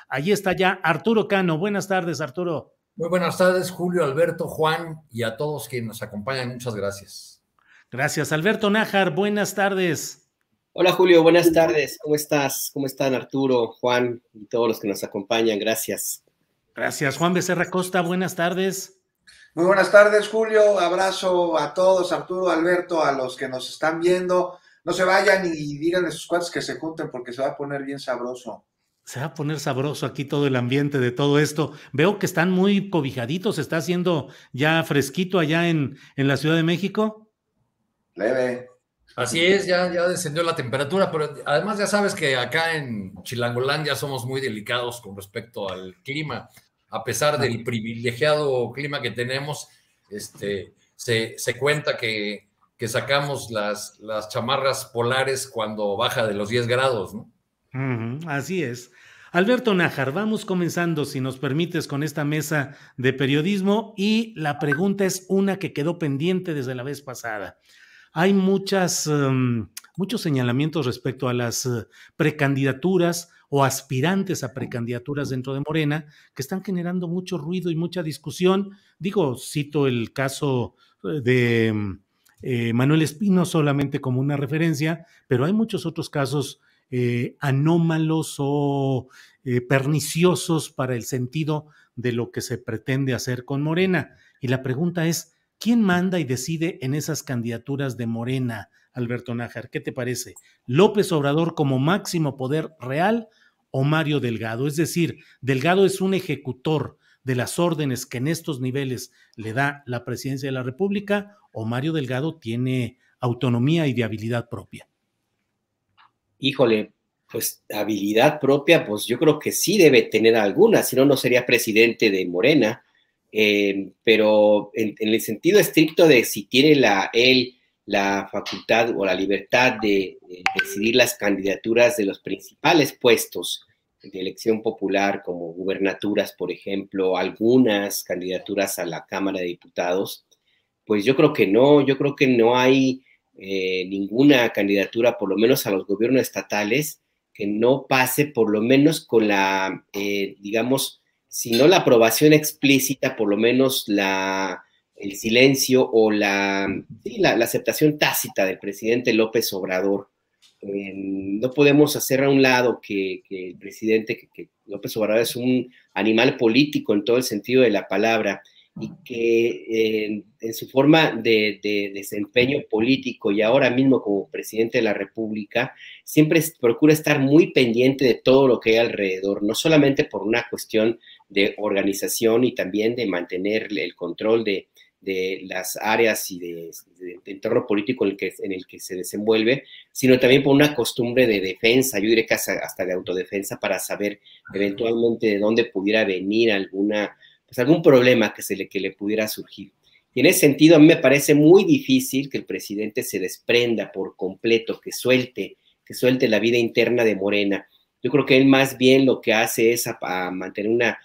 Ahí está ya Arturo Cano. Buenas tardes, Arturo. Muy buenas tardes, Julio, Alberto, Juan y a todos quienes nos acompañan. Muchas gracias. Gracias. Alberto Nájar, buenas tardes. Hola, Julio, buenas tardes. ¿Cómo estás? ¿Cómo están Arturo, Juan y todos los que nos acompañan? Gracias. Gracias. Juan Becerra Costa, buenas tardes. Muy buenas tardes, Julio. Abrazo a todos, Arturo, Alberto, a los que nos están viendo. No se vayan y digan a sus cuates que se junten porque se va a poner bien sabroso. Se va a poner sabroso aquí todo el ambiente de todo esto. Veo que están muy cobijaditos. ¿Está haciendo ya fresquito allá en la Ciudad de México? Leve. Así es, ya descendió la temperatura, pero además ya sabes que acá en Chilangolandia somos muy delicados con respecto al clima. A pesar del privilegiado clima que tenemos, se cuenta que sacamos las chamarras polares cuando baja de los 10 grados, ¿no? Así es. Alberto Nájar, vamos comenzando, si nos permites, con esta mesa de periodismo y la pregunta es una que quedó pendiente desde la vez pasada. Hay muchos señalamientos respecto a las precandidaturas o aspirantes a precandidaturas dentro de Morena que están generando mucho ruido y mucha discusión. Digo, cito el caso de Manuel Espino solamente como una referencia, pero hay muchos otros casos anómalos o perniciosos para el sentido de lo que se pretende hacer con Morena. Y la pregunta es, ¿quién manda y decide en esas candidaturas de Morena, Alberto Nájar? ¿Qué te parece? ¿López Obrador como máximo poder real o Mario Delgado? Es decir, Delgado es un ejecutor de las órdenes que en estos niveles le da la presidencia de la República, o Mario Delgado tiene autonomía y viabilidad propia. Híjole, pues habilidad propia, pues yo creo que sí debe tener alguna, si no, no sería presidente de Morena, pero en el sentido estricto de si tiene él la facultad o la libertad de decidir las candidaturas de los principales puestos de elección popular, como gubernaturas, por ejemplo, algunas candidaturas a la Cámara de Diputados, pues yo creo que no hay ninguna candidatura, por lo menos a los gobiernos estatales, que no pase por lo menos con la, digamos, si no la aprobación explícita, por lo menos el silencio o la aceptación tácita del presidente López Obrador. No podemos hacer a un lado que el presidente, que López Obrador es un animal político en todo el sentido de la palabra, y que en su forma de desempeño político y ahora mismo como presidente de la República, siempre procura estar muy pendiente de todo lo que hay alrededor, no solamente por una cuestión de organización y también de mantener el control de las áreas y de entorno político en el que se desenvuelve, sino también por una costumbre de defensa, yo diría que hasta de autodefensa, para saber eventualmente de dónde pudiera venir algún problema que le pudiera surgir. Y en ese sentido, a mí me parece muy difícil que el presidente se desprenda por completo, que suelte la vida interna de Morena. Yo creo que él más bien lo que hace es a mantener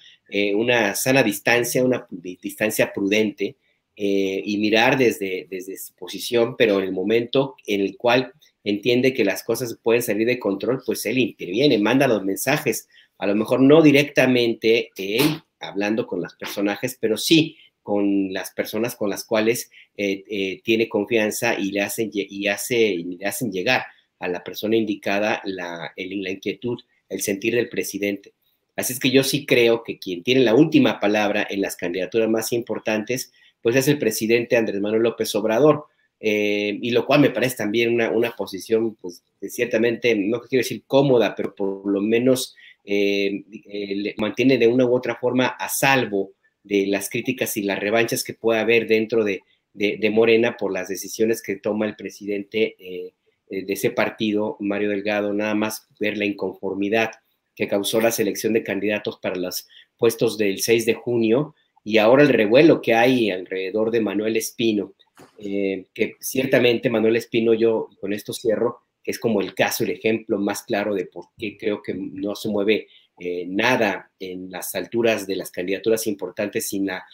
una sana distancia, una distancia prudente, y mirar desde su posición, pero en el momento en el cual entiende que las cosas pueden salir de control, pues él interviene, manda los mensajes, a lo mejor no directamente él hablando con los personajes, pero sí con las personas con las cuales tiene confianza y le hacen llegar a la persona indicada la inquietud, el sentir del presidente. Así es que yo sí creo que quien tiene la última palabra en las candidaturas más importantes, pues es el presidente Andrés Manuel López Obrador, y lo cual me parece también una posición, pues, ciertamente, no quiero decir cómoda, pero por lo menos le mantiene de una u otra forma a salvo de las críticas y las revanchas que pueda haber dentro de Morena por las decisiones que toma el presidente de ese partido, Mario Delgado. Nada más ver la inconformidad que causó la selección de candidatos para los puestos del 6 de junio, y ahora el revuelo que hay alrededor de Manuel Espino, que ciertamente Manuel Espino, yo con esto cierro, es como el caso, el ejemplo más claro de por qué creo que no se mueve nada en las alturas de las candidaturas importantes sin la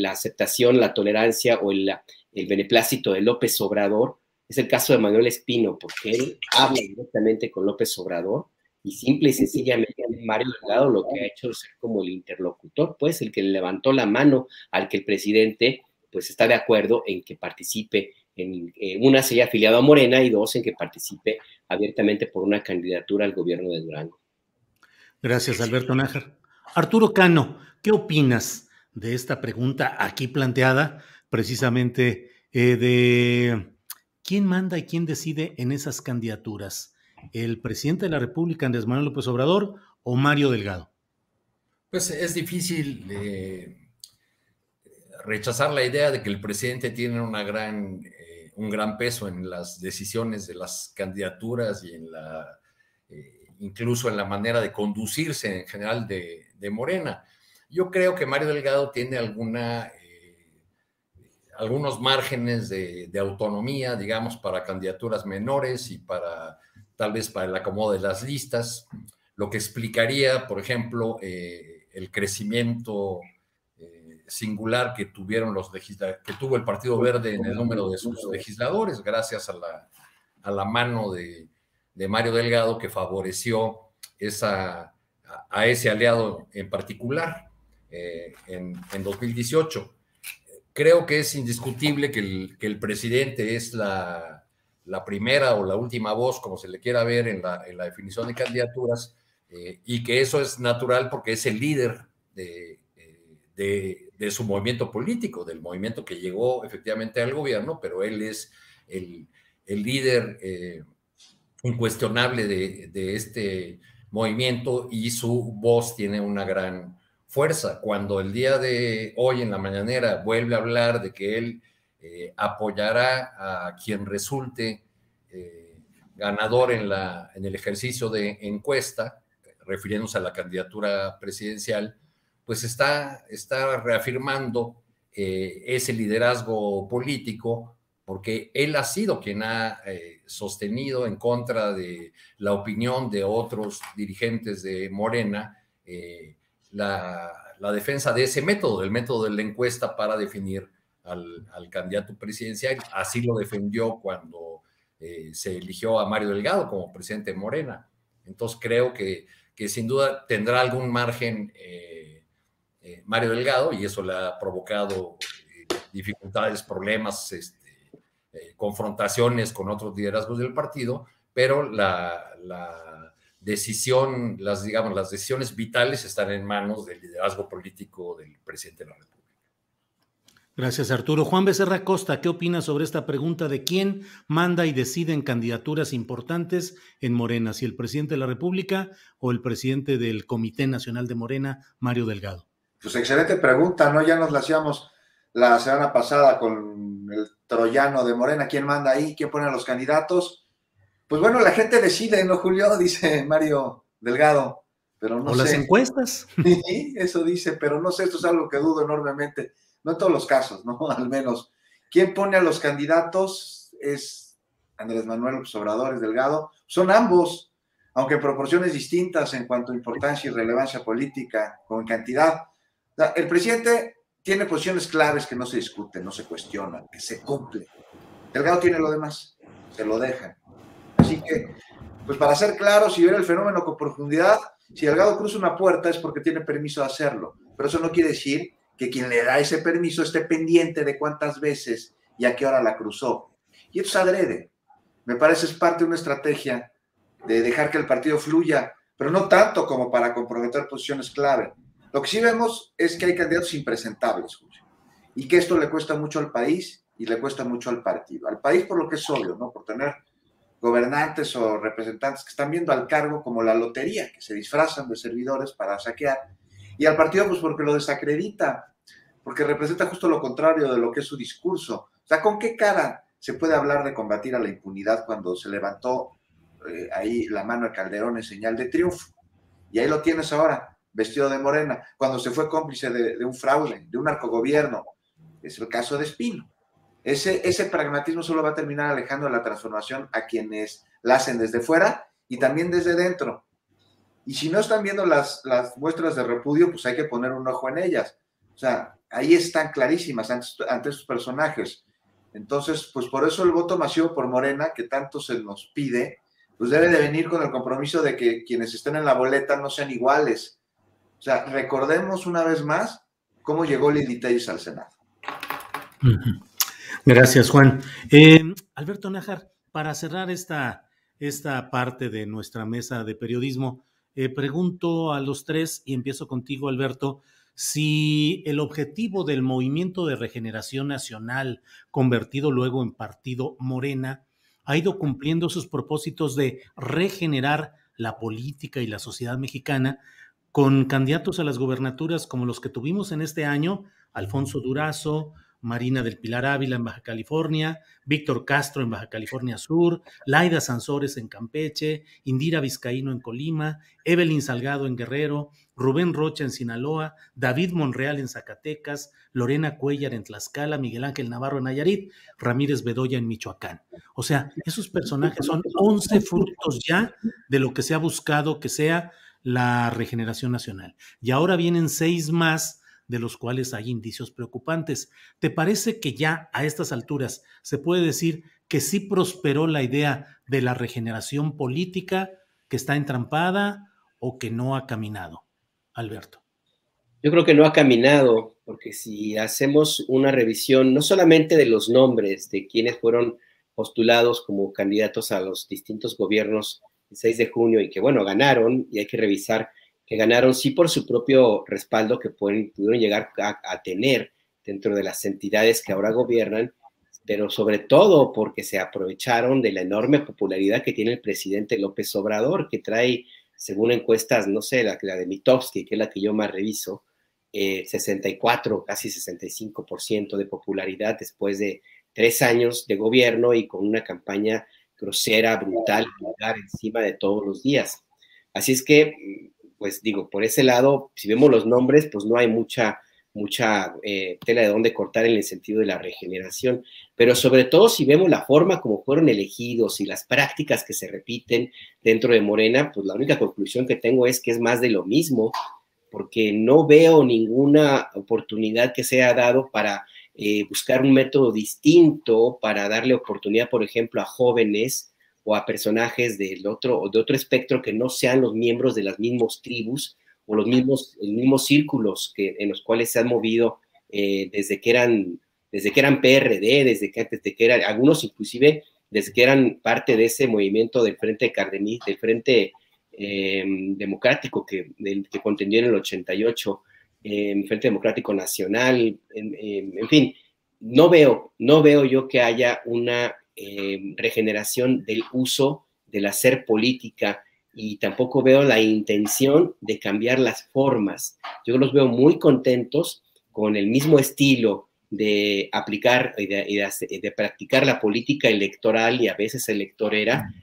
aceptación, la tolerancia o el beneplácito de López Obrador. Es el caso de Manuel Espino, porque él habla directamente con López Obrador Y simple y sencillamente Mario Delgado lo que ha hecho es ser como el interlocutor, pues el que le levantó la mano al que el presidente pues está de acuerdo en que participe en una, se haya afiliado a Morena, y dos, en que participe abiertamente por una candidatura al gobierno de Durango. Gracias, Alberto Nájar. Arturo Cano, ¿qué opinas de esta pregunta aquí planteada precisamente de quién manda y quién decide en esas candidaturas? ¿El presidente de la República, Andrés Manuel López Obrador, o Mario Delgado? Pues es difícil rechazar la idea de que el presidente tiene un gran peso en las decisiones de las candidaturas y incluso en la manera de conducirse en general de Morena. Yo creo que Mario Delgado tiene algunos márgenes de autonomía, digamos, para candidaturas menores y tal vez para el acomodo de las listas, lo que explicaría, por ejemplo, el crecimiento singular que tuvo el Partido Verde en el número de sus legisladores, gracias a la mano de Mario Delgado, que favoreció a ese aliado en particular en 2018. Creo que es indiscutible que el presidente es la primera o la última voz, como se le quiera ver en la definición de candidaturas, y que eso es natural porque es el líder de su movimiento político, del movimiento que llegó efectivamente al gobierno, pero él es el líder incuestionable de este movimiento, y su voz tiene una gran fuerza. Cuando el día de hoy en la mañanera vuelve a hablar de que él apoyará a quien resulte ganador en el ejercicio de encuesta, refiriéndose a la candidatura presidencial, pues está reafirmando ese liderazgo político, porque él ha sido quien ha sostenido en contra de la opinión de otros dirigentes de Morena la defensa de ese método, del método de la encuesta para definir al candidato presidencial. Así lo defendió cuando se eligió a Mario Delgado como presidente de Morena. Entonces creo que sin duda tendrá algún margen Mario Delgado, y eso le ha provocado dificultades, problemas, confrontaciones con otros liderazgos del partido, pero la decisión, las decisiones vitales están en manos del liderazgo político del presidente de la República. Gracias, Arturo. Juan Becerra Costa, ¿qué opinas sobre esta pregunta de quién manda y decide en candidaturas importantes en Morena? ¿Si el presidente de la República o el presidente del Comité Nacional de Morena, Mario Delgado? Pues excelente pregunta, ¿no? Ya nos la hacíamos la semana pasada con el troyano de Morena. ¿Quién manda ahí? ¿Quién pone a los candidatos? Pues bueno, la gente decide, ¿no, Julio? Dice Mario Delgado, pero no sé. ¿O las encuestas? Sí, eso dice, pero no sé, esto es algo que dudo enormemente. No en todos los casos, ¿no? Al menos. ¿Quién pone a los candidatos? Es Andrés Manuel López Obrador, es Delgado. Son ambos, aunque en proporciones distintas en cuanto a importancia y relevancia política, con cantidad. O sea, el presidente tiene posiciones claves que no se discuten, no se cuestionan, que se cumplen. Delgado tiene lo demás, se lo dejan. Así que, pues para ser claros y ver el fenómeno con profundidad, si Delgado cruza una puerta es porque tiene permiso de hacerlo, pero eso no quiere decir que quien le da ese permiso esté pendiente de cuántas veces y a qué hora la cruzó. Y esto es adrede. Me parece es parte de una estrategia de dejar que el partido fluya, pero no tanto como para comprometer posiciones clave. Lo que sí vemos es que hay candidatos impresentables, Julio, y que esto le cuesta mucho al país y le cuesta mucho al partido. Al país por lo que es obvio, ¿no? Por tener gobernantes o representantes que están viendo al cargo como la lotería, que se disfrazan de servidores para saquear, y al partido pues porque lo desacredita, porque representa justo lo contrario de lo que es su discurso. O sea, ¿con qué cara se puede hablar de combatir a la impunidad cuando se levantó ahí la mano de Calderón en señal de triunfo? Y ahí lo tienes ahora, vestido de morena, cuando se fue cómplice de un fraude, de un narcogobierno. Es el caso de Espino. Ese pragmatismo solo va a terminar alejando la transformación a quienes la hacen desde fuera y también desde dentro. Y si no están viendo las muestras de repudio, pues hay que poner un ojo en ellas. O sea, ahí están clarísimas ante estos personajes. Entonces, pues por eso el voto masivo por Morena, que tanto se nos pide, pues debe de venir con el compromiso de que quienes estén en la boleta no sean iguales. O sea, recordemos una vez más cómo llegó Lili Telles al Senado. Gracias, Juan. Alberto Nájar, para cerrar esta parte de nuestra mesa de periodismo, pregunto a los tres, y empiezo contigo, Alberto, si el objetivo del Movimiento de Regeneración Nacional, convertido luego en Partido Morena, ha ido cumpliendo sus propósitos de regenerar la política y la sociedad mexicana con candidatos a las gubernaturas como los que tuvimos en este año, Alfonso Durazo, Marina del Pilar Ávila en Baja California, Víctor Castro en Baja California Sur, Laida Sansores en Campeche, Indira Vizcaíno en Colima, Evelyn Salgado en Guerrero, Rubén Rocha en Sinaloa, David Monreal en Zacatecas, Lorena Cuellar en Tlaxcala, Miguel Ángel Navarro en Nayarit, Ramírez Bedoya en Michoacán. O sea, esos personajes son 11 frutos ya de lo que se ha buscado que sea la regeneración nacional. Y ahora vienen 6 más, de los cuales hay indicios preocupantes. ¿Te parece que ya a estas alturas se puede decir que sí prosperó la idea de la regeneración política, que está entrampada o que no ha caminado? Alberto. Yo creo que no ha caminado, porque si hacemos una revisión no solamente de los nombres de quienes fueron postulados como candidatos a los distintos gobiernos el 6 de junio y que, bueno, ganaron, y hay que revisar que ganaron sí por su propio respaldo que pudieron llegar a tener dentro de las entidades que ahora gobiernan, pero sobre todo porque se aprovecharon de la enorme popularidad que tiene el presidente López Obrador, que trae, según encuestas, no sé, la de Mitofsky, que es la que yo más reviso, 64, casi 65% de popularidad después de 3 años de gobierno y con una campaña grosera, brutal, vulgar, encima de todos los días. Así es que, pues digo, por ese lado, si vemos los nombres, pues no hay mucha tela de dónde cortar en el sentido de la regeneración, pero sobre todo si vemos la forma como fueron elegidos y las prácticas que se repiten dentro de Morena, pues la única conclusión que tengo es que es más de lo mismo, porque no veo ninguna oportunidad que se haya dado para buscar un método distinto, para darle oportunidad, por ejemplo, a jóvenes o a personajes de otro espectro que no sean los miembros de las mismas tribus o los mismos círculos en los cuales se han movido desde que eran PRD, desde que eran, algunos inclusive desde que eran parte de ese movimiento del Frente Cardenista, del Frente Democrático que contendió en el 88, Frente Democrático Nacional, en fin, no veo yo que haya una regeneración del uso del hacer política y tampoco veo la intención de cambiar las formas. Yo los veo muy contentos con el mismo estilo de aplicar y de practicar la política electoral y a veces electorera,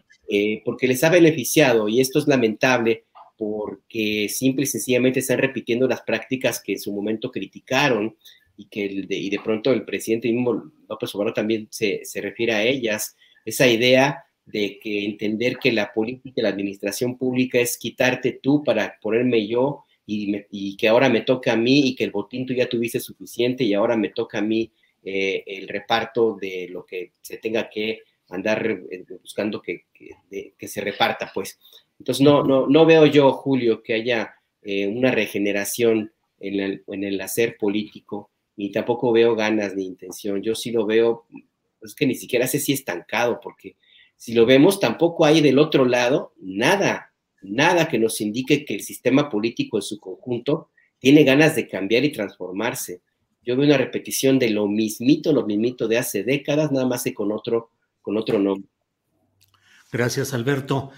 porque les ha beneficiado, y esto es lamentable porque simple y sencillamente están repitiendo las prácticas que en su momento criticaron y de pronto el presidente mismo López Obrador también se refiere a ellas, esa idea de que entender que la política y la administración pública es quitarte tú para ponerme yo y que ahora me toca a mí y que el botín tú ya tuviste suficiente y ahora me toca a mí el reparto de lo que se tenga que andar buscando que se reparta, pues. Entonces no veo yo, Julio, que haya una regeneración en el hacer político, ni tampoco veo ganas ni intención. Yo sí lo veo, es que ni siquiera sé si estancado, porque si lo vemos, tampoco hay del otro lado nada que nos indique que el sistema político en su conjunto tiene ganas de cambiar y transformarse. Yo veo una repetición de lo mismito de hace décadas, nada más que con otro nombre. Gracias, Alberto.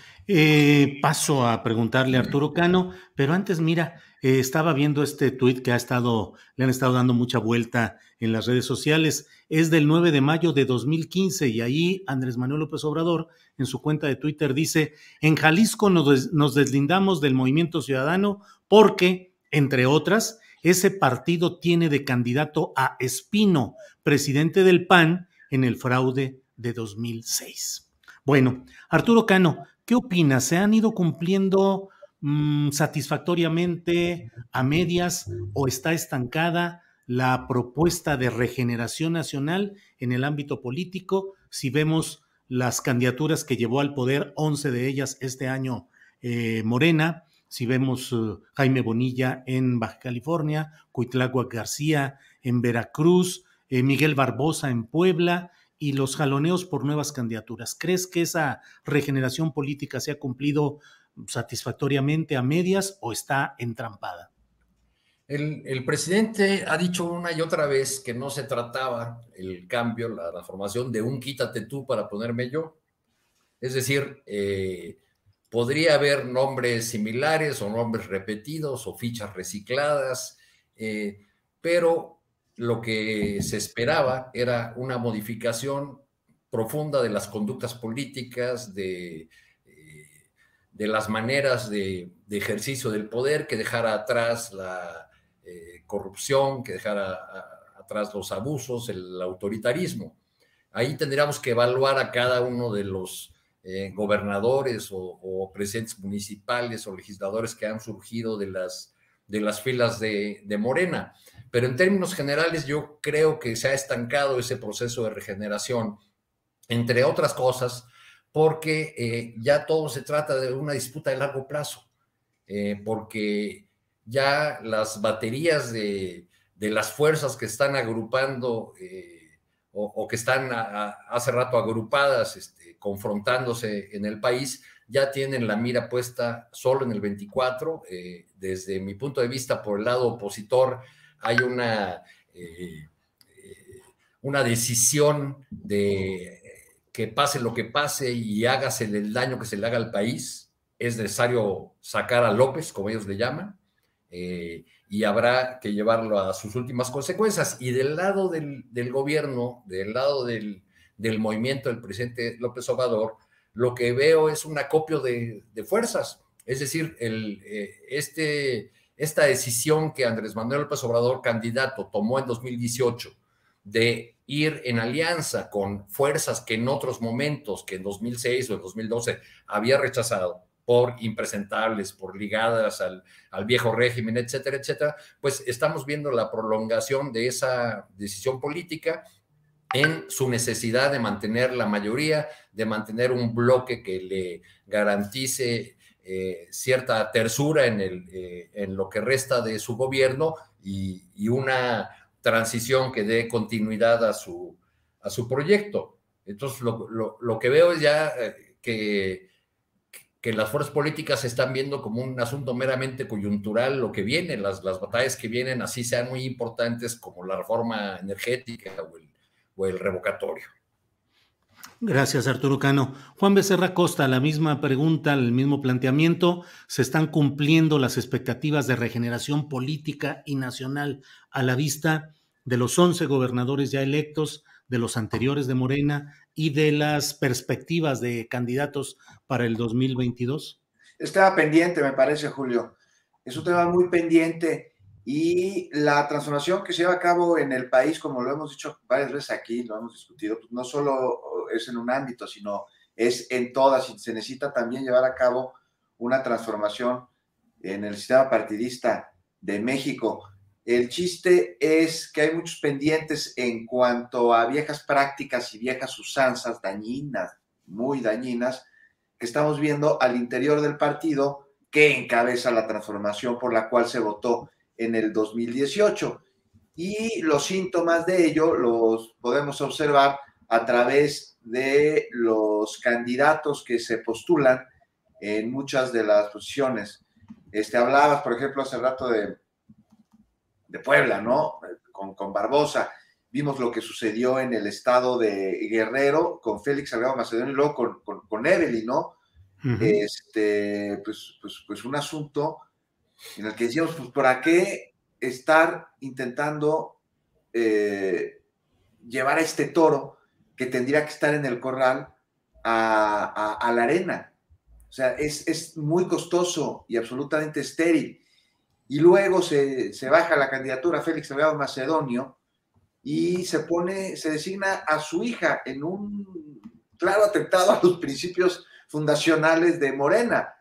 Paso a preguntarle a Arturo Cano, pero antes, mira, estaba viendo este tuit que le han estado dando mucha vuelta en las redes sociales. Es del 9 de mayo de 2015 y ahí Andrés Manuel López Obrador, en su cuenta de Twitter, dice: en Jalisco nos deslindamos del Movimiento Ciudadano porque, entre otras, ese partido tiene de candidato a Espino, presidente del PAN, en el fraude de 2006. Bueno, Arturo Cano, ¿qué opinas? ¿Se han ido cumpliendo satisfactoriamente, a medias, o está estancada la propuesta de regeneración nacional en el ámbito político? Si vemos las candidaturas que llevó al poder, 11 de ellas este año Morena. Si vemos Jaime Bonilla en Baja California, Cuitláhuac García en Veracruz, Miguel Barbosa en Puebla, y los jaloneos por nuevas candidaturas. ¿Crees que esa regeneración política se ha cumplido satisfactoriamente a medias o está entrampada? El presidente ha dicho una y otra vez que no se trataba el cambio, la transformación de un quítate tú para ponerme yo. Es decir, podría haber nombres similares o nombres repetidos o fichas recicladas, pero lo que se esperaba era una modificación profunda de las conductas políticas, de las maneras de ejercicio del poder, que dejara atrás la corrupción, que dejara atrás los abusos, el autoritarismo. Ahí tendríamos que evaluar a cada uno de los gobernadores o presidentes municipales o legisladores que han surgido de las filas de Morena. Pero en términos generales yo creo que se ha estancado ese proceso de regeneración, entre otras cosas, porque ya todo se trata de una disputa de largo plazo, porque ya las baterías de las fuerzas que están agrupando o que están hace rato agrupadas, confrontándose en el país, ya tienen la mira puesta solo en el 24. Desde mi punto de vista, por el lado opositor, hay una decisión de que pase lo que pase y hágase el daño que se le haga al país. Es necesario sacar a López, como ellos le llaman, y habrá que llevarlo a sus últimas consecuencias. Y del lado del gobierno, del lado del movimiento del presidente López Obrador, lo que veo es un acopio de fuerzas. Es decir, esta decisión que Andrés Manuel López Obrador, candidato, tomó en 2018 de ir en alianza con fuerzas que en otros momentos, que en 2006 o en 2012 había rechazado por impresentables, por ligadas al viejo régimen, etcétera, etcétera, pues estamos viendo la prolongación de esa decisión política en su necesidad de mantener la mayoría, de mantener un bloque que le garantice cierta tersura en lo que resta de su gobierno y una transición que dé continuidad a su proyecto. Entonces, lo que veo es ya que las fuerzas políticas se están viendo como un asunto meramente coyuntural, lo que viene, las batallas que vienen, así sean muy importantes como la reforma energética o el revocatorio. Gracias, Arturo Cano. Juan Becerra Costa, la misma pregunta, el mismo planteamiento. ¿Se están cumpliendo las expectativas de regeneración política y nacional a la vista de los 11 gobernadores ya electos, de los anteriores de Morena y de las perspectivas de candidatos para el 2022? Estaba pendiente, me parece, Julio. Es un tema muy pendiente y la transformación que se lleva a cabo en el país, como lo hemos dicho varias veces aquí, lo hemos discutido, pues no solo es en un ámbito, sino es en todas, y se necesita también llevar a cabo una transformación en el sistema partidista de México. El chiste es que hay muchos pendientes en cuanto a viejas prácticas y viejas usanzas dañinas, muy dañinas, que estamos viendo al interior del partido que encabeza la transformación por la cual se votó en el 2018. Y los síntomas de ello los podemos observar a través de los candidatos que se postulan en muchas de las posiciones. Hablabas, por ejemplo, hace rato de Puebla, ¿no? Con Barbosa. Vimos lo que sucedió en el estado de Guerrero con Félix Salgado Macedonio y luego con Evelyn, ¿no? Uh-huh. Pues un asunto en el que decíamos, pues, ¿para qué estar intentando llevar a este toro que tendría que estar en el corral a la arena? O sea, es muy costoso y absolutamente estéril. Y luego se baja la candidatura a Félix Salgado Macedonio y se designa a su hija en un claro atentado a los principios fundacionales de Morena.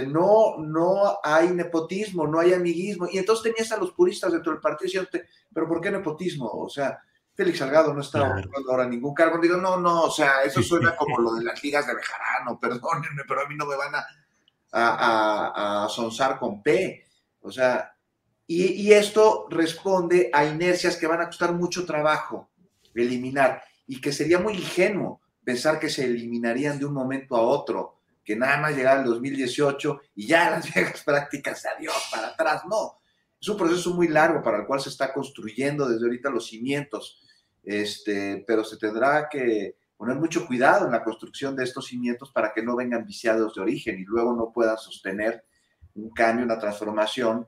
No hay nepotismo, no hay amiguismo. Y entonces tenías a los puristas dentro del partido diciendo, pero ¿por qué nepotismo? O sea, Félix Salgado no está Claro. ocupando ahora ningún cargo. Digo, no, o sea, eso suena como lo de las ligas de Bejarano, perdónenme, pero a mí no me van a sonzar con P. O sea, y esto responde a inercias que van a costar mucho trabajo eliminar y que sería muy ingenuo pensar que se eliminarían de un momento a otro, que nada más llegara el 2018 y ya las viejas prácticas, adiós, para atrás. No, es un proceso muy largo para el cual se está construyendo desde ahorita los cimientos, pero se tendrá que poner mucho cuidado en la construcción de estos cimientos para que no vengan viciados de origen y luego no puedan sostener un cambio, una transformación,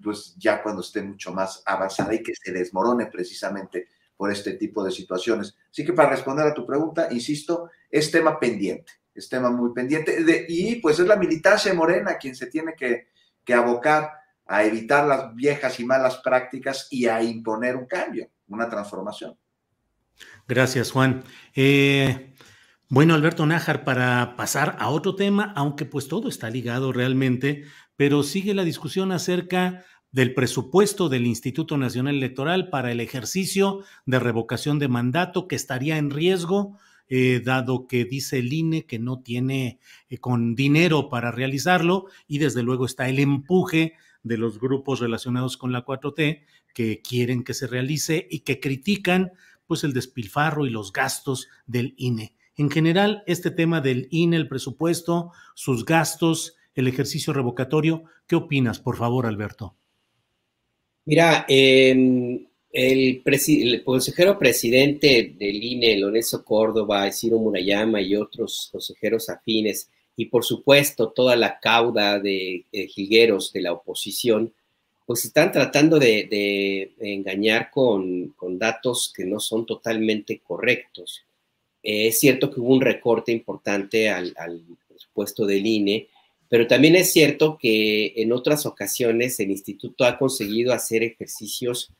pues ya cuando esté mucho más avanzada y que se desmorone precisamente por este tipo de situaciones. Así que para responder a tu pregunta, insisto, es tema pendiente, es tema muy pendiente, y pues es la militancia morena quien se tiene que abocar a evitar las viejas y malas prácticas y a imponer un cambio, una transformación. Gracias, Juan. Bueno, Alberto Nájar, para pasar a otro tema, aunque pues todo está ligado realmente, pero sigue la discusión acerca del presupuesto del Instituto Nacional Electoral para el ejercicio de revocación de mandato que estaría en riesgo, dado que dice el INE que no tiene con dinero para realizarlo, y desde luego está el empuje de los grupos relacionados con la 4T que quieren que se realice y que critican pues el despilfarro y los gastos del INE. En general, este tema del INE, el presupuesto, sus gastos, el ejercicio revocatorio, ¿qué opinas, por favor, Alberto? Mira, el consejero presidente del INE, Lorenzo Córdoba, Ciro Murayama y otros consejeros afines, y por supuesto toda la cauda de jilgueros de la oposición, pues están tratando de engañar con datos que no son totalmente correctos. Es cierto que hubo un recorte importante al presupuesto del INE, pero también es cierto que en otras ocasiones el instituto ha conseguido hacer ejercicios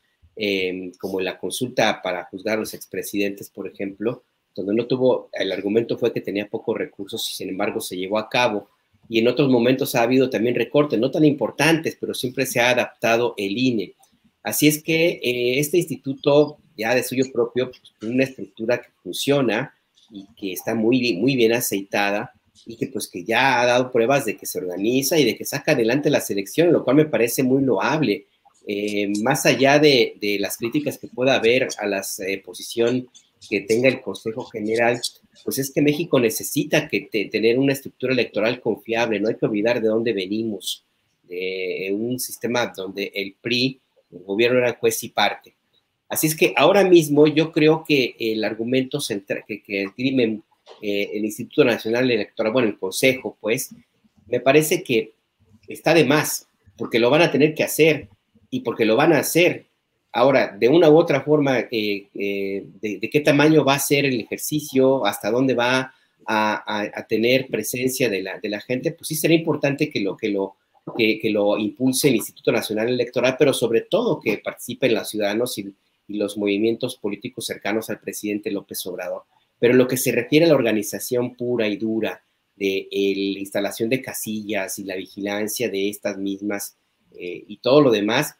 como la consulta para juzgar a los expresidentes, por ejemplo, donde no tuvo, el argumento fue que tenía pocos recursos y sin embargo se llevó a cabo. Y en otros momentos ha habido también recortes, no tan importantes, pero siempre se ha adaptado el INE. Así es que este instituto, ya de suyo propio, pues, tiene una estructura que funciona y que está muy bien aceitada y que pues que ya ha dado pruebas de que se organiza y de que saca adelante la selección, lo cual me parece muy loable. Más allá de las críticas que pueda haber a la posición que tenga el Consejo General, pues es que México necesita tener una estructura electoral confiable. No hay que olvidar de dónde venimos, de un sistema donde el PRI, el gobierno, era juez y parte. Así es que ahora mismo yo creo que el argumento central que esgrime el Instituto Nacional Electoral, bueno, el Consejo, pues, me parece que está de más, porque lo van a tener que hacer y porque lo van a hacer. Ahora, de una u otra forma, de qué tamaño va a ser el ejercicio, hasta dónde va a tener presencia de la gente, pues sí será importante que lo impulse el Instituto Nacional Electoral, pero sobre todo que participen los ciudadanos y los movimientos políticos cercanos al presidente López Obrador. Pero en lo que se refiere a la organización pura y dura de la instalación de casillas y la vigilancia de estas mismas y todo lo demás,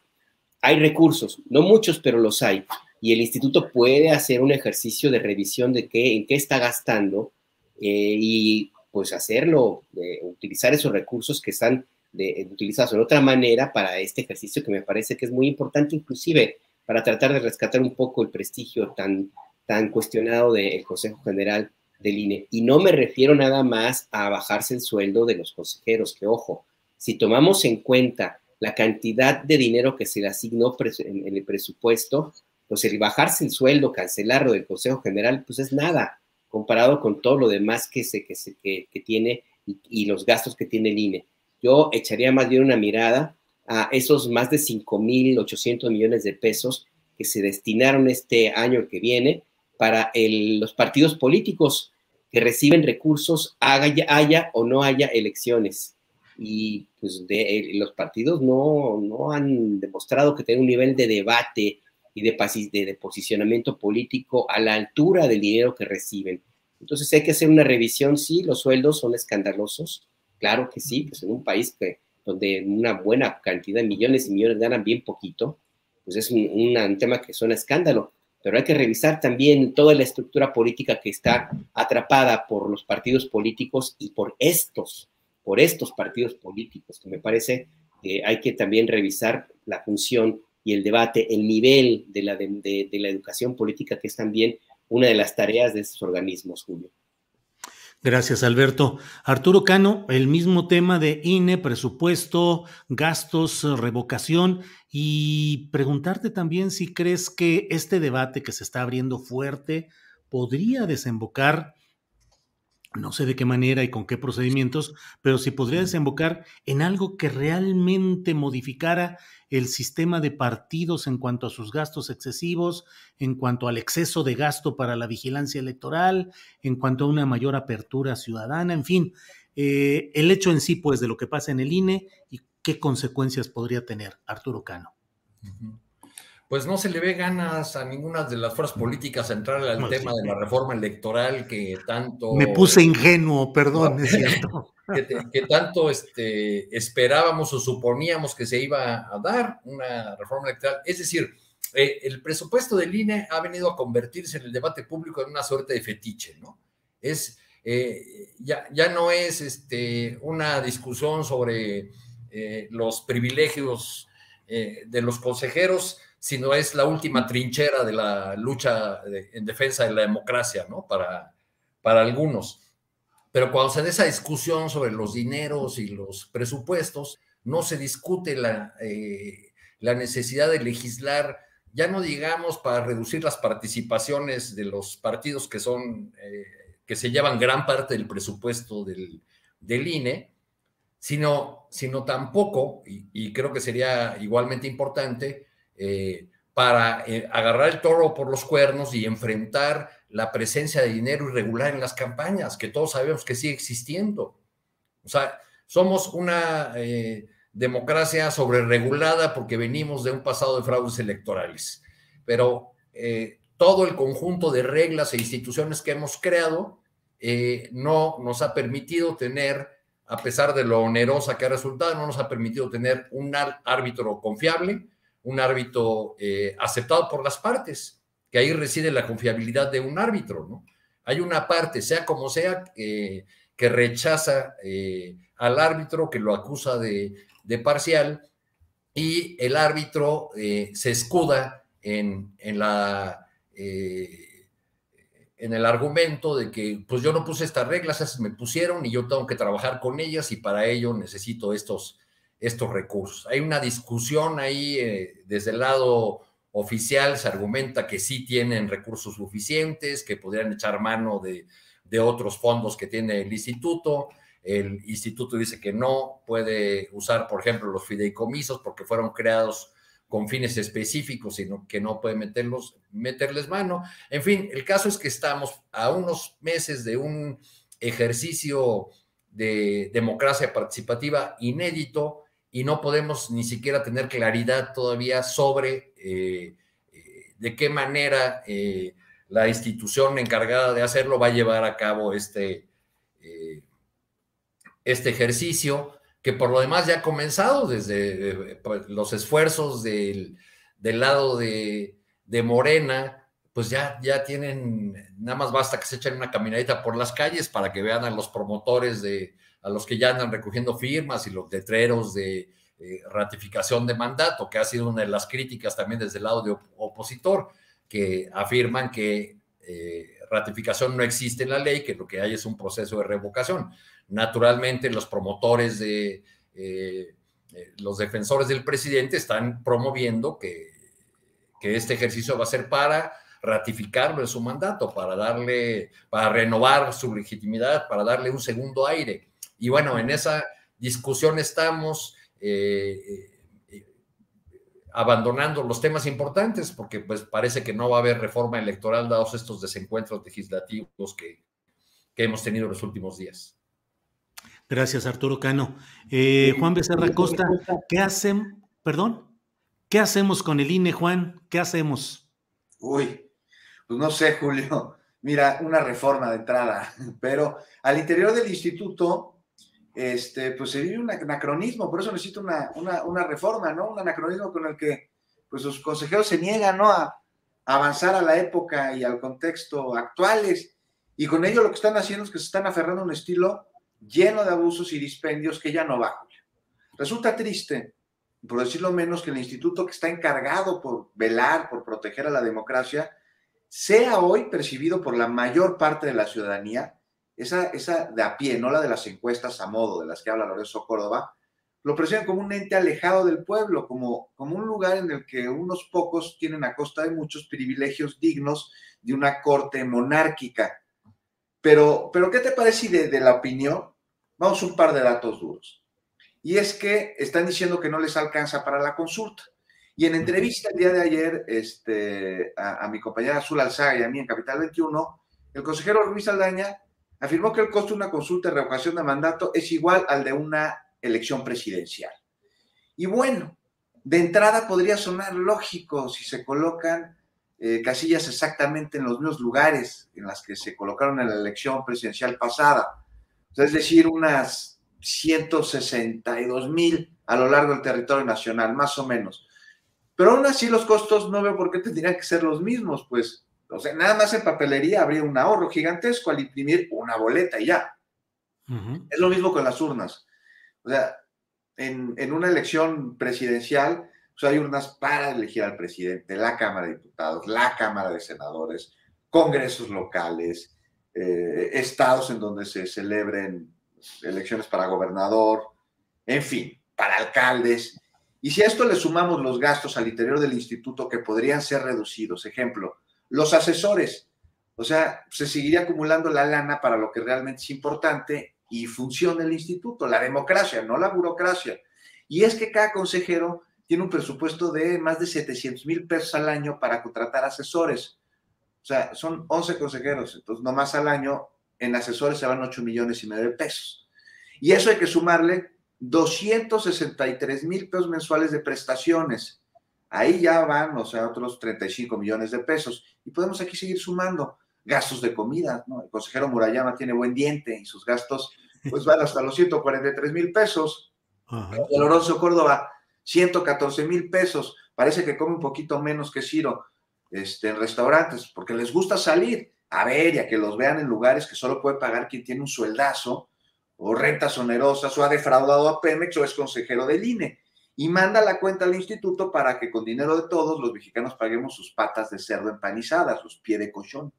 hay recursos, no muchos, pero los hay. Y el instituto puede hacer un ejercicio de revisión de en qué está gastando y pues hacerlo, utilizar esos recursos que están utilizados de otra manera para este ejercicio que me parece que es muy importante, inclusive para tratar de rescatar un poco el prestigio tan cuestionado del Consejo General del INE. Y no me refiero nada más a bajarse el sueldo de los consejeros, que ojo, si tomamos en cuenta la cantidad de dinero que se le asignó en el presupuesto, pues el bajarse el sueldo, cancelarlo del Consejo General, pues es nada, comparado con todo lo demás que tiene y los gastos que tiene el INE. Yo echaría más bien una mirada a esos más de 5,800 millones de pesos que se destinaron este año que viene para los partidos políticos que reciben recursos, haya o no haya elecciones. Y pues los partidos no han demostrado que tienen un nivel de debate y de posicionamiento político a la altura del dinero que reciben. Entonces hay que hacer una revisión. Sí, los sueldos son escandalosos, claro que sí, pues en un país donde una buena cantidad de millones y millones ganan bien poquito, pues es un tema que suena a escándalo, pero hay que revisar también toda la estructura política que está atrapada por los partidos políticos y por estos partidos políticos, que me parece que hay que también revisar la función y el debate, el nivel de la educación política, que es también una de las tareas de estos organismos, Julio. Gracias, Alberto. Arturo Cano, el mismo tema de INE, presupuesto, gastos, revocación, y preguntarte también si crees que este debate que se está abriendo fuerte podría desembocar, no sé de qué manera y con qué procedimientos, pero si podría desembocar en algo que realmente modificara el sistema de partidos en cuanto a sus gastos excesivos, en cuanto al exceso de gasto para la vigilancia electoral, en cuanto a una mayor apertura ciudadana, en fin, el hecho en sí, pues, de lo que pasa en el INE y qué consecuencias podría tener, Arturo Cano. Pues no se le ve ganas a ninguna de las fuerzas políticas a entrar al tema de la reforma electoral que tanto... Me puse ingenuo, perdón, ¿no? Es cierto. que tanto esperábamos o suponíamos que se iba a dar una reforma electoral. Es decir, el presupuesto del INE ha venido a convertirse en el debate público en una suerte de fetiche, ¿no? Ya no es una discusión sobre los privilegios de los consejeros, sino es la última trinchera de la lucha en defensa de la democracia, ¿no? Para algunos. Pero cuando se da esa discusión sobre los dineros y los presupuestos, no se discute la necesidad de legislar, ya no digamos para reducir las participaciones de los partidos que se llevan gran parte del presupuesto del INE, sino tampoco, y creo que sería igualmente importante, para agarrar el toro por los cuernos y enfrentar la presencia de dinero irregular en las campañas, que todos sabemos que sigue existiendo. O sea, somos una democracia sobreregulada porque venimos de un pasado de fraudes electorales, pero todo el conjunto de reglas e instituciones que hemos creado no nos ha permitido tener, a pesar de lo onerosa que ha resultado, no nos ha permitido tener un árbitro confiable, un árbitro aceptado por las partes, que ahí reside la confiabilidad de un árbitro, ¿no? Hay una parte, sea como sea, que rechaza al árbitro, que lo acusa de parcial, y el árbitro se escuda en el argumento de que pues yo no puse estas reglas, esas me pusieron y yo tengo que trabajar con ellas y para ello necesito estos recursos. Hay una discusión ahí desde el lado oficial, se argumenta que sí tienen recursos suficientes, que podrían echar mano de otros fondos que tiene el instituto. El instituto dice que no puede usar, por ejemplo, los fideicomisos porque fueron creados con fines específicos, sino que no puede meterles mano. En fin, el caso es que estamos a unos meses de un ejercicio de democracia participativa inédito y no podemos ni siquiera tener claridad todavía sobre de qué manera la institución encargada de hacerlo va a llevar a cabo este ejercicio, que por lo demás ya ha comenzado desde los esfuerzos del lado de Morena, pues ya tienen, nada más basta que se echen una caminadita por las calles para que vean a los promotores, a los que ya andan recogiendo firmas y los letreros de ratificación de mandato, que ha sido una de las críticas también desde el lado de opositor, que afirman que ratificación no existe en la ley, que lo que hay es un proceso de revocación. Naturalmente, los promotores los defensores del presidente están promoviendo que este ejercicio va a ser para ratificarlo en su mandato, para renovar su legitimidad, para darle un segundo aire. Y bueno, en esa discusión estamos abandonando los temas importantes, porque pues parece que no va a haber reforma electoral dados estos desencuentros legislativos que hemos tenido en los últimos días. Gracias, Arturo Cano. Juan Becerra Costa, ¿qué hacemos con el INE, Juan? ¿Qué hacemos? Uy, pues no sé, Julio. Mira, una reforma de entrada, pero al interior del instituto, pues sería un anacronismo, por eso necesito una reforma, ¿no? Un anacronismo con el que pues sus consejeros se niegan, ¿no?, a avanzar a la época y al contexto actuales, y con ello lo que están haciendo es que se están aferrando a un estilo lleno de abusos y dispendios que ya no va. Resulta triste, por decirlo menos, que el instituto que está encargado por velar, por proteger a la democracia, sea hoy percibido por la mayor parte de la ciudadanía, esa de a pie, no la de las encuestas a modo de las que habla Lorenzo Córdoba, lo perciben como un ente alejado del pueblo, como un lugar en el que unos pocos tienen a costa de muchos privilegios dignos de una corte monárquica. Pero ¿qué te parece de la opinión? Vamos a un par de datos duros. Y es que están diciendo que no les alcanza para la consulta. Y en entrevista el día de ayer a mi compañera Azul Alzaga y a mí en Capital 21, el consejero Ruiz Saldaña afirmó que el costo de una consulta de revocación de mandato es igual al de una elección presidencial. Y bueno, de entrada podría sonar lógico si se colocan casillas exactamente en los mismos lugares en las que se colocaron en la elección presidencial pasada. O sea, es decir, unas 162,000 a lo largo del territorio nacional, más o menos. Pero aún así los costos no veo por qué tendrían que ser los mismos, pues, o sea, nada más en papelería habría un ahorro gigantesco al imprimir una boleta y ya. Es lo mismo con las urnas. O sea, en una elección presidencial, pues hay urnas para elegir al presidente, la Cámara de Diputados, la Cámara de Senadores, congresos locales, estados en donde se celebren elecciones para gobernador, en fin, para alcaldes. Y si a esto le sumamos los gastos al interior del instituto que podrían ser reducidos, ejemplo, los asesores, o sea, se seguiría acumulando la lana para lo que realmente es importante y funciona el instituto, la democracia, no la burocracia. Y es que cada consejero tiene un presupuesto de más de 700,000 pesos al año para contratar asesores. O sea, son 11 consejeros, entonces nomás al año en asesores se van 8,5 millones de pesos. Y eso hay que sumarle 263,000 pesos mensuales de prestaciones. Ahí ya van, o sea, otros 35 millones de pesos. Y podemos aquí seguir sumando gastos de comida, ¿no? El consejero Murayama tiene buen diente y sus gastos pues van hasta los 143,000 pesos. El Lorenzo Córdoba, 114,000 pesos. Parece que come un poquito menos que Ciro en restaurantes, porque les gusta salir a ver y a que los vean en lugares que solo puede pagar quien tiene un sueldazo o rentas onerosas o ha defraudado a Pemex o es consejero del INE. Y manda la cuenta al instituto para que con dinero de todos los mexicanos paguemos sus patas de cerdo empanizadas, sus pies de colchón.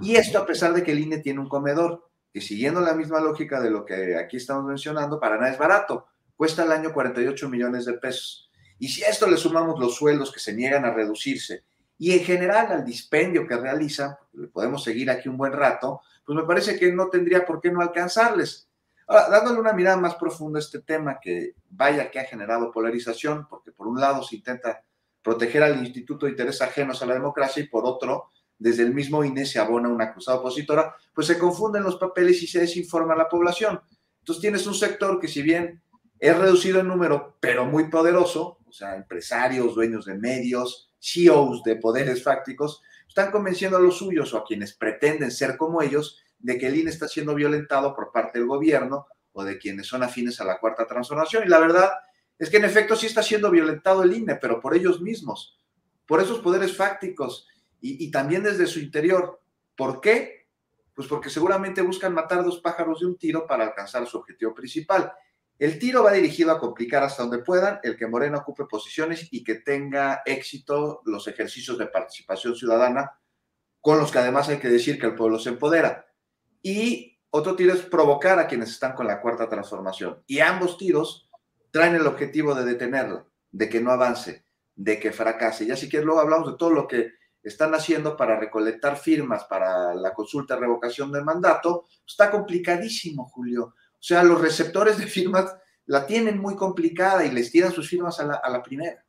Y esto a pesar de que el INE tiene un comedor, que siguiendo la misma lógica de lo que aquí estamos mencionando, para nada es barato, cuesta al año 48 millones de pesos. Y si a esto le sumamos los sueldos que se niegan a reducirse y en general al dispendio que realizan, le podemos seguir aquí un buen rato, pues me parece que no tendría por qué no alcanzarles. Ahora, dándole una mirada más profunda a este tema que vaya que ha generado polarización, porque por un lado se intenta proteger al instituto de intereses ajenos a la democracia y por otro, desde el mismo INE se abona una cruzada opositora, pues se confunden los papeles y se desinforma a la población. Entonces tienes un sector que si bien es reducido en número, pero muy poderoso, o sea, empresarios, dueños de medios, CEOs de poderes fácticos, están convenciendo a los suyos o a quienes pretenden ser como ellos de que el INE está siendo violentado por parte del gobierno o de quienes son afines a la Cuarta Transformación. Y la verdad es que en efecto sí está siendo violentado el INE, pero por ellos mismos, por esos poderes fácticos y también desde su interior. ¿Por qué? Pues porque seguramente buscan matar dos pájaros de un tiro para alcanzar su objetivo principal. El tiro va dirigido a complicar hasta donde puedan el que Morena ocupe posiciones y que tenga éxito los ejercicios de participación ciudadana, con los que además hay que decir que el pueblo se empodera. Y otro tiro es provocar a quienes están con la Cuarta Transformación. Y ambos tiros traen el objetivo de detenerla, de que no avance, de que fracase. Ya si quieres luego hablamos de todo lo que están haciendo para recolectar firmas para la consulta de revocación del mandato. Está complicadísimo, Julio. O sea, los receptores de firmas la tienen muy complicada y les tiran sus firmas a la primera.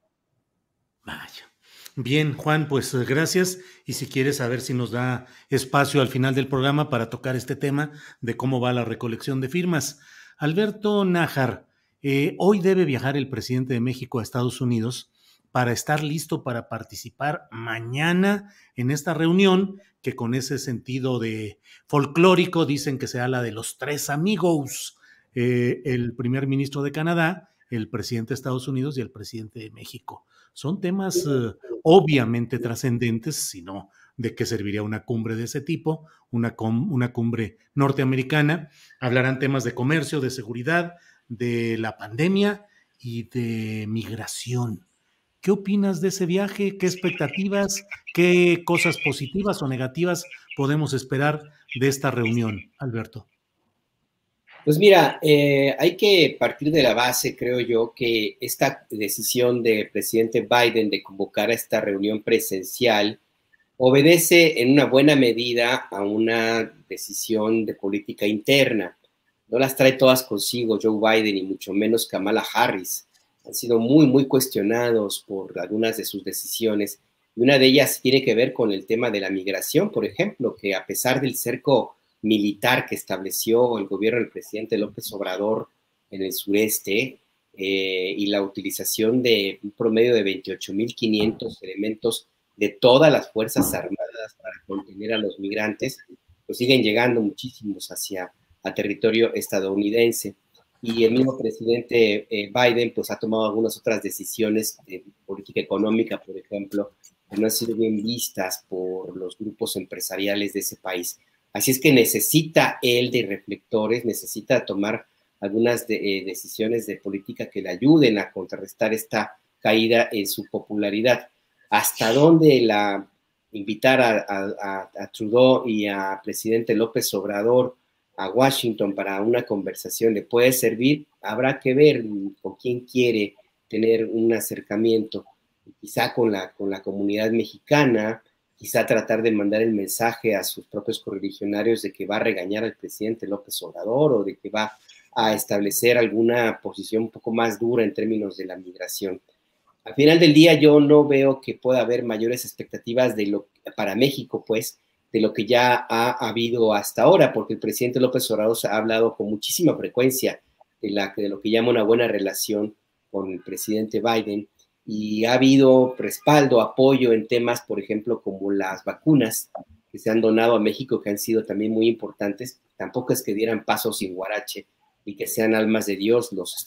Vaya. Bien, Juan, pues gracias. Y si quieres saber si nos da espacio al final del programa para tocar este tema de cómo va la recolección de firmas. Alberto Nájar, hoy debe viajar el presidente de México a Estados Unidos para estar listo para participar mañana en esta reunión que con ese sentido de folclórico dicen que sea la de los tres amigos. El primer ministro de Canadá, el presidente de Estados Unidos y el presidente de México. Son temas obviamente trascendentes, sino de qué serviría una cumbre de ese tipo, una cumbre norteamericana. Hablarán temas de comercio, de seguridad, de la pandemia y de migración. ¿Qué opinas de ese viaje? ¿Qué expectativas, qué cosas positivas o negativas podemos esperar de esta reunión, Alberto? Pues mira, hay que partir de la base, creo yo, que esta decisión del presidente Biden de convocar a esta reunión presencial obedece en una buena medida a una decisión de política interna. No las trae todas consigo Joe Biden y mucho menos Kamala Harris. Han sido muy, muy cuestionados por algunas de sus decisiones. Y una de ellas tiene que ver con el tema de la migración, por ejemplo, que a pesar del cerco militar que estableció el gobierno del presidente López Obrador en el sureste y la utilización de un promedio de 28.500 elementos de todas las Fuerzas Armadas para contener a los migrantes, pues siguen llegando muchísimos hacia a territorio estadounidense. Y el mismo presidente Biden pues ha tomado algunas otras decisiones de política económica, por ejemplo, que no han sido bien vistas por los grupos empresariales de ese país. Así es que necesita él de reflectores, necesita tomar algunas decisiones de política que le ayuden a contrarrestar esta caída en su popularidad. ¿Hasta dónde invitar a Trudeau y a presidente López Obrador a Washington para una conversación le puede servir? Habrá que ver con quién quiere tener un acercamiento, quizá con la comunidad mexicana, quizá tratar de mandar el mensaje a sus propios correligionarios de que va a regañar al presidente López Obrador o de que va a establecer alguna posición un poco más dura en términos de la migración. Al final del día yo no veo que pueda haber mayores expectativas para México, pues, de lo que ya ha habido hasta ahora, porque el presidente López Obrador ha hablado con muchísima frecuencia de lo que llama una buena relación con el presidente Biden, y ha habido respaldo, apoyo en temas, por ejemplo, como las vacunas que se han donado a México, que han sido también muy importantes. Tampoco es que dieran paso sin guarache y que sean almas de Dios los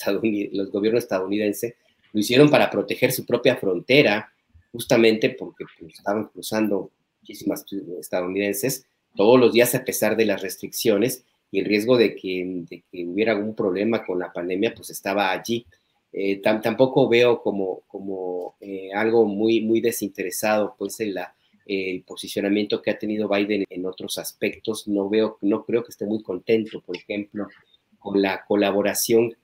gobiernos estadounidenses. Lo hicieron para proteger su propia frontera, justamente porque pues, estaban cruzando muchísimas estadounidenses todos los días a pesar de las restricciones y el riesgo de que hubiera algún problema con la pandemia, pues estaba allí. Tampoco veo como algo muy, muy desinteresado, pues, el posicionamiento que ha tenido Biden en otros aspectos. No creo que esté muy contento, por ejemplo, con la colaboración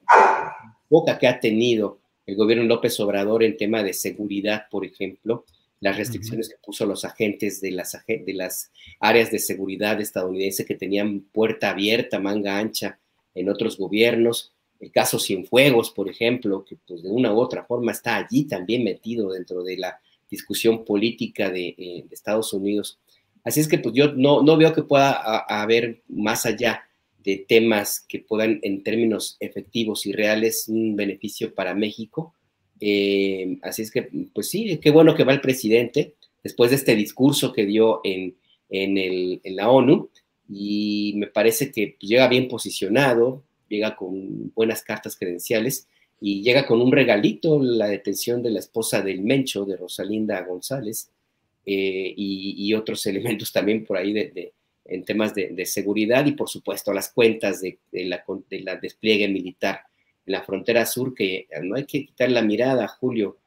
poca que ha tenido el gobierno López Obrador en tema de seguridad, por ejemplo, las restricciones que puso a los agentes de las áreas de seguridad estadounidense que tenían puerta abierta, manga ancha en otros gobiernos. El caso Cienfuegos, por ejemplo, que pues de una u otra forma está allí también metido dentro de la discusión política de Estados Unidos. Así es que pues yo no veo que pueda haber más allá de temas que puedan en términos efectivos y reales un beneficio para México. Así es que pues sí, qué bueno que va el presidente después de este discurso que dio en la ONU, y me parece que pues, llega bien posicionado, llega con buenas cartas credenciales y llega con un regalito, la detención de la esposa del Mencho, de Rosalinda González, y otros elementos también por ahí en temas de seguridad, y por supuesto las cuentas de la despliegue militar en la frontera sur, que no hay que quitar la mirada, Julio,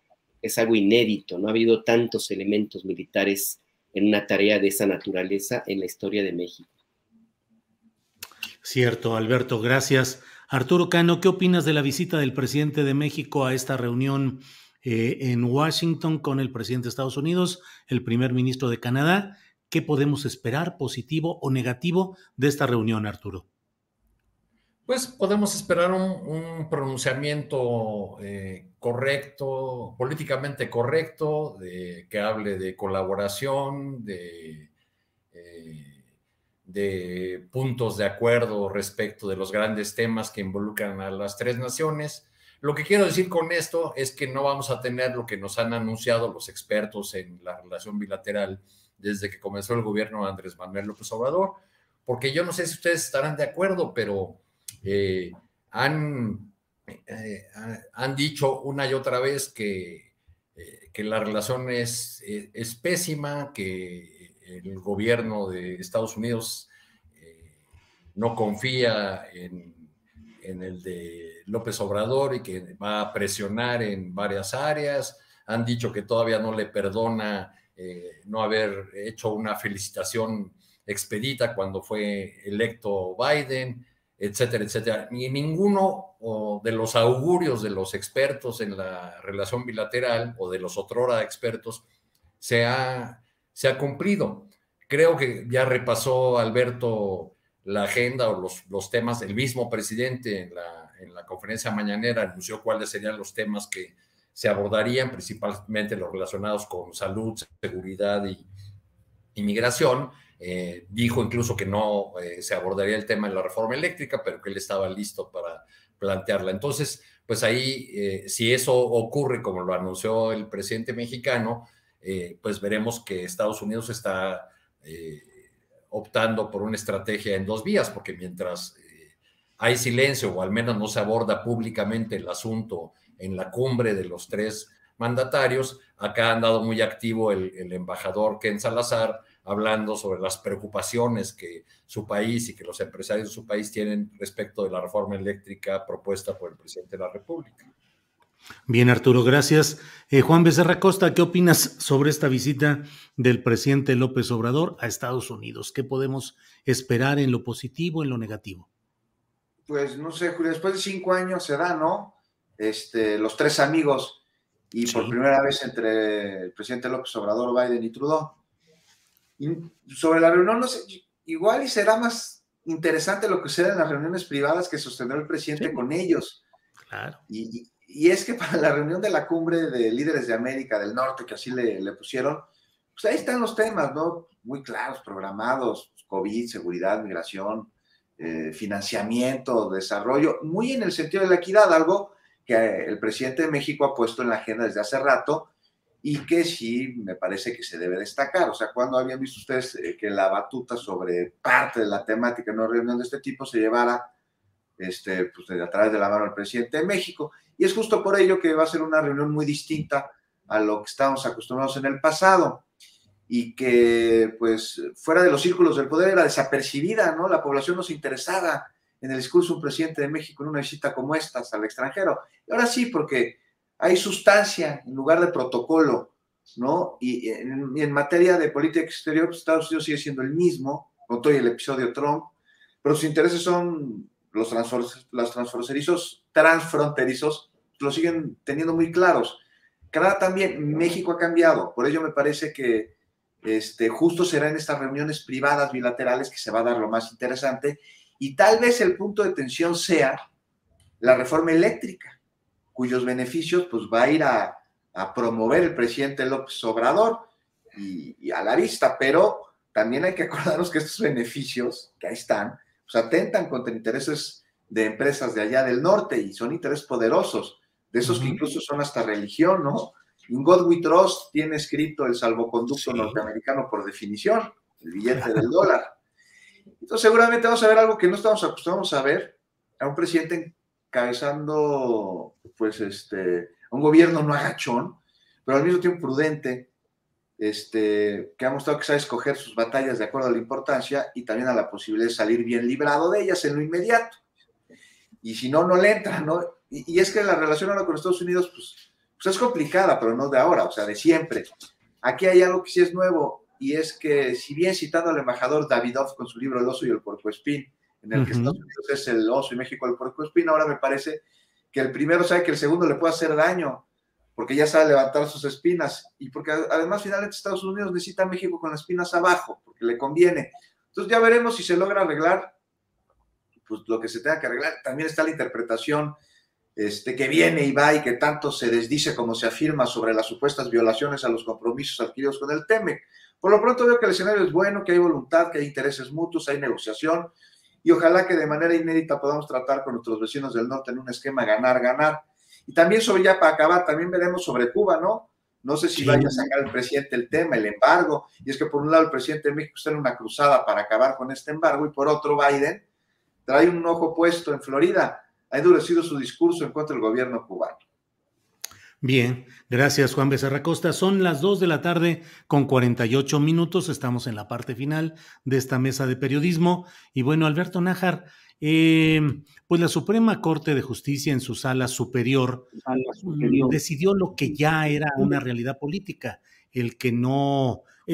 es algo inédito, no ha habido tantos elementos militares en una tarea de esa naturaleza en la historia de México. Cierto, Alberto, gracias. Arturo Cano, ¿qué opinas de la visita del presidente de México a esta reunión en Washington con el presidente de Estados Unidos, el primer ministro de Canadá? ¿Qué podemos esperar, positivo o negativo, de esta reunión, Arturo? Pues podemos esperar un pronunciamiento correcto, políticamente correcto, que hable de colaboración, de puntos de acuerdo respecto de los grandes temas que involucran a las tres naciones. Lo que quiero decir con esto es que no vamos a tener lo que nos han anunciado los expertos en la relación bilateral desde que comenzó el gobierno de Andrés Manuel López Obrador, porque yo no sé si ustedes estarán de acuerdo, pero han han dicho una y otra vez que la relación es pésima, que el gobierno de Estados Unidos no confía en el de López Obrador y que va a presionar en varias áreas. Han dicho que todavía no le perdona no haber hecho una felicitación expedita cuando fue electo Biden, etcétera, etcétera. Ni ninguno de los augurios de los expertos en la relación bilateral o de los otrora expertos se ha cumplido. Creo que ya repasó Alberto la agenda o los temas. El mismo presidente en la conferencia mañanera anunció cuáles serían los temas que se abordarían, principalmente los relacionados con salud, seguridad y inmigración. Dijo incluso que no se abordaría el tema de la reforma eléctrica, pero que él estaba listo para plantearla. Entonces, pues ahí, si eso ocurre como lo anunció el presidente mexicano, pues veremos que Estados Unidos está optando por una estrategia en dos vías, porque mientras hay silencio o al menos no se aborda públicamente el asunto en la cumbre de los tres mandatarios, acá ha andado muy activo el embajador Ken Salazar, hablando sobre las preocupaciones que su país y que los empresarios de su país tienen respecto de la reforma eléctrica propuesta por el presidente de la República. Bien, Arturo, gracias. Juan Becerra Costa, ¿qué opinas sobre esta visita del presidente López Obrador a Estados Unidos? ¿Qué podemos esperar en lo positivo, en lo negativo? Pues no sé, Julio, después de 5 años se da, ¿no? Los tres amigos y sí, por primera vez entre el presidente López Obrador, Biden y Trudeau. Y sobre la reunión, no sé, igual y será más interesante lo que sucede en las reuniones privadas que sostendrá el presidente sí, con ellos. Claro. Y es que para la reunión de la cumbre de líderes de América del Norte, que así le pusieron, pues ahí están los temas, ¿no? Muy claros, programados, COVID, seguridad, migración, financiamiento, desarrollo, muy en el sentido de la equidad, algo que el presidente de México ha puesto en la agenda desde hace rato y que sí me parece que se debe destacar. O sea, ¿cuándo habían visto ustedes que la batuta sobre parte de la temática en una reunión de este tipo se llevara pues, a través de la mano del presidente de México? Y es justo por ello que va a ser una reunión muy distinta a lo que estábamos acostumbrados en el pasado y que, pues, fuera de los círculos del poder era desapercibida, ¿no? La población no se interesaba en el discurso de un presidente de México en una visita como esta al extranjero. Y ahora sí, porque hay sustancia en lugar de protocolo, ¿no? Y en materia de política exterior, pues Estados Unidos sigue siendo el mismo, con todo el episodio Trump, pero sus intereses son los transfronterizos, lo siguen teniendo muy claros. Canadá también, México ha cambiado, por ello me parece que justo será en estas reuniones privadas bilaterales que se va a dar lo más interesante y tal vez el punto de tensión sea la reforma eléctrica, cuyos beneficios pues va a ir a promover el presidente López Obrador y a la vista, pero también hay que acordarnos que estos beneficios que ahí están, pues atentan contra intereses de empresas de allá del norte y son intereses poderosos, de esos que incluso son hasta religión, ¿no? In God We Trust tiene escrito el salvoconducto norteamericano por definición, el billete del dólar. Entonces seguramente vamos a ver algo que no estamos acostumbrados a ver, a un presidente encabezando pues un gobierno no agachón, pero al mismo tiempo prudente, que ha mostrado que sabe escoger sus batallas de acuerdo a la importancia y también a la posibilidad de salir bien librado de ellas en lo inmediato. Y si no, no le entra, ¿no? Y es que la relación ahora con Estados Unidos, pues es complicada, pero no de ahora, o sea, de siempre. Aquí hay algo que sí es nuevo, y es que, si bien citando al embajador Davidoff con su libro El oso y el puercoespín, en el que Estados Unidos es el oso y México el puercoespín, ahora me parece que el primero sabe que el segundo le puede hacer daño, porque ya sabe levantar sus espinas, y porque además finalmente Estados Unidos necesita a México con las espinas abajo, porque le conviene. Entonces ya veremos si se logra arreglar pues lo que se tenga que arreglar. También está la interpretación que viene y va y que tanto se desdice como se afirma sobre las supuestas violaciones a los compromisos adquiridos con el TEMEC. Por lo pronto veo que el escenario es bueno, que hay voluntad, que hay intereses mutuos, hay negociación, y ojalá que de manera inédita podamos tratar con nuestros vecinos del norte en un esquema ganar-ganar. Y también ya para acabar, también veremos sobre Cuba, ¿no? No sé si vaya a sacar el presidente el tema, el embargo, y es que por un lado el presidente de México está en una cruzada para acabar con este embargo, y por otro Biden trae un ojo puesto en Florida, ha endurecido su discurso en contra del gobierno cubano. Bien, gracias Juan Becerra Costa. Son las 2 de la tarde con 48 minutos. Estamos en la parte final de esta mesa de periodismo. Y bueno, Alberto Nájar, pues la Suprema Corte de Justicia en su sala superior decidió lo que ya era una realidad política, el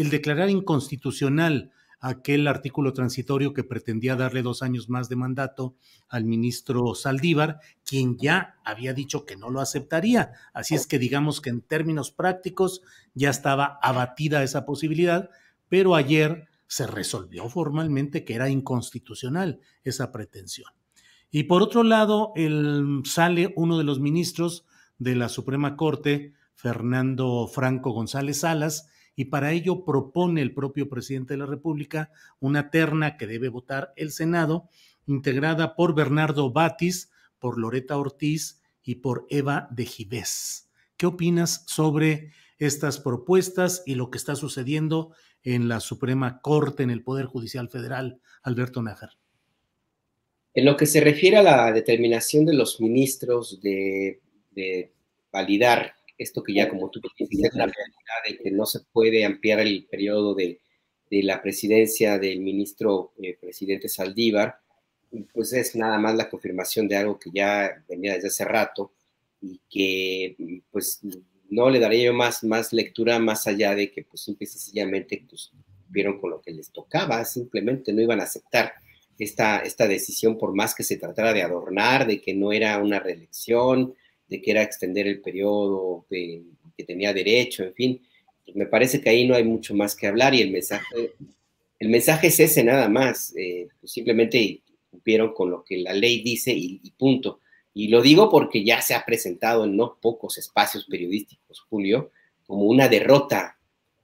declarar inconstitucional aquel artículo transitorio que pretendía darle 2 años más de mandato al ministro Saldívar, quien ya había dicho que no lo aceptaría. Así es que digamos que en términos prácticos ya estaba abatida esa posibilidad, pero ayer se resolvió formalmente que era inconstitucional esa pretensión. Y por otro lado, sale uno de los ministros de la Suprema Corte, Fernando Franco González Salas, y para ello propone el propio presidente de la República una terna que debe votar el Senado, integrada por Bernardo Batis, por Loretta Ortiz y por Eva de Gibés. ¿Qué opinas sobre estas propuestas y lo que está sucediendo en la Suprema Corte, en el Poder Judicial Federal, Alberto Nájar? En lo que se refiere a la determinación de los ministros de validar esto que ya, como tú dijiste, es la realidad de que no se puede ampliar el periodo de la presidencia del ministro presidente Saldívar, pues es nada más la confirmación de algo que ya venía desde hace rato y que pues no le daría yo más lectura más allá de que pues simple y sencillamente pues, vieron con lo que les tocaba, simplemente no iban a aceptar esta decisión por más que se tratara de adornar, de que no era una reelección, de que era extender el periodo que tenía derecho, en fin. Pues me parece que ahí no hay mucho más que hablar y el mensaje es ese nada más, pues simplemente cumplieron con lo que la ley dice y punto. Y lo digo porque ya se ha presentado en no pocos espacios periodísticos, Julio, como una derrota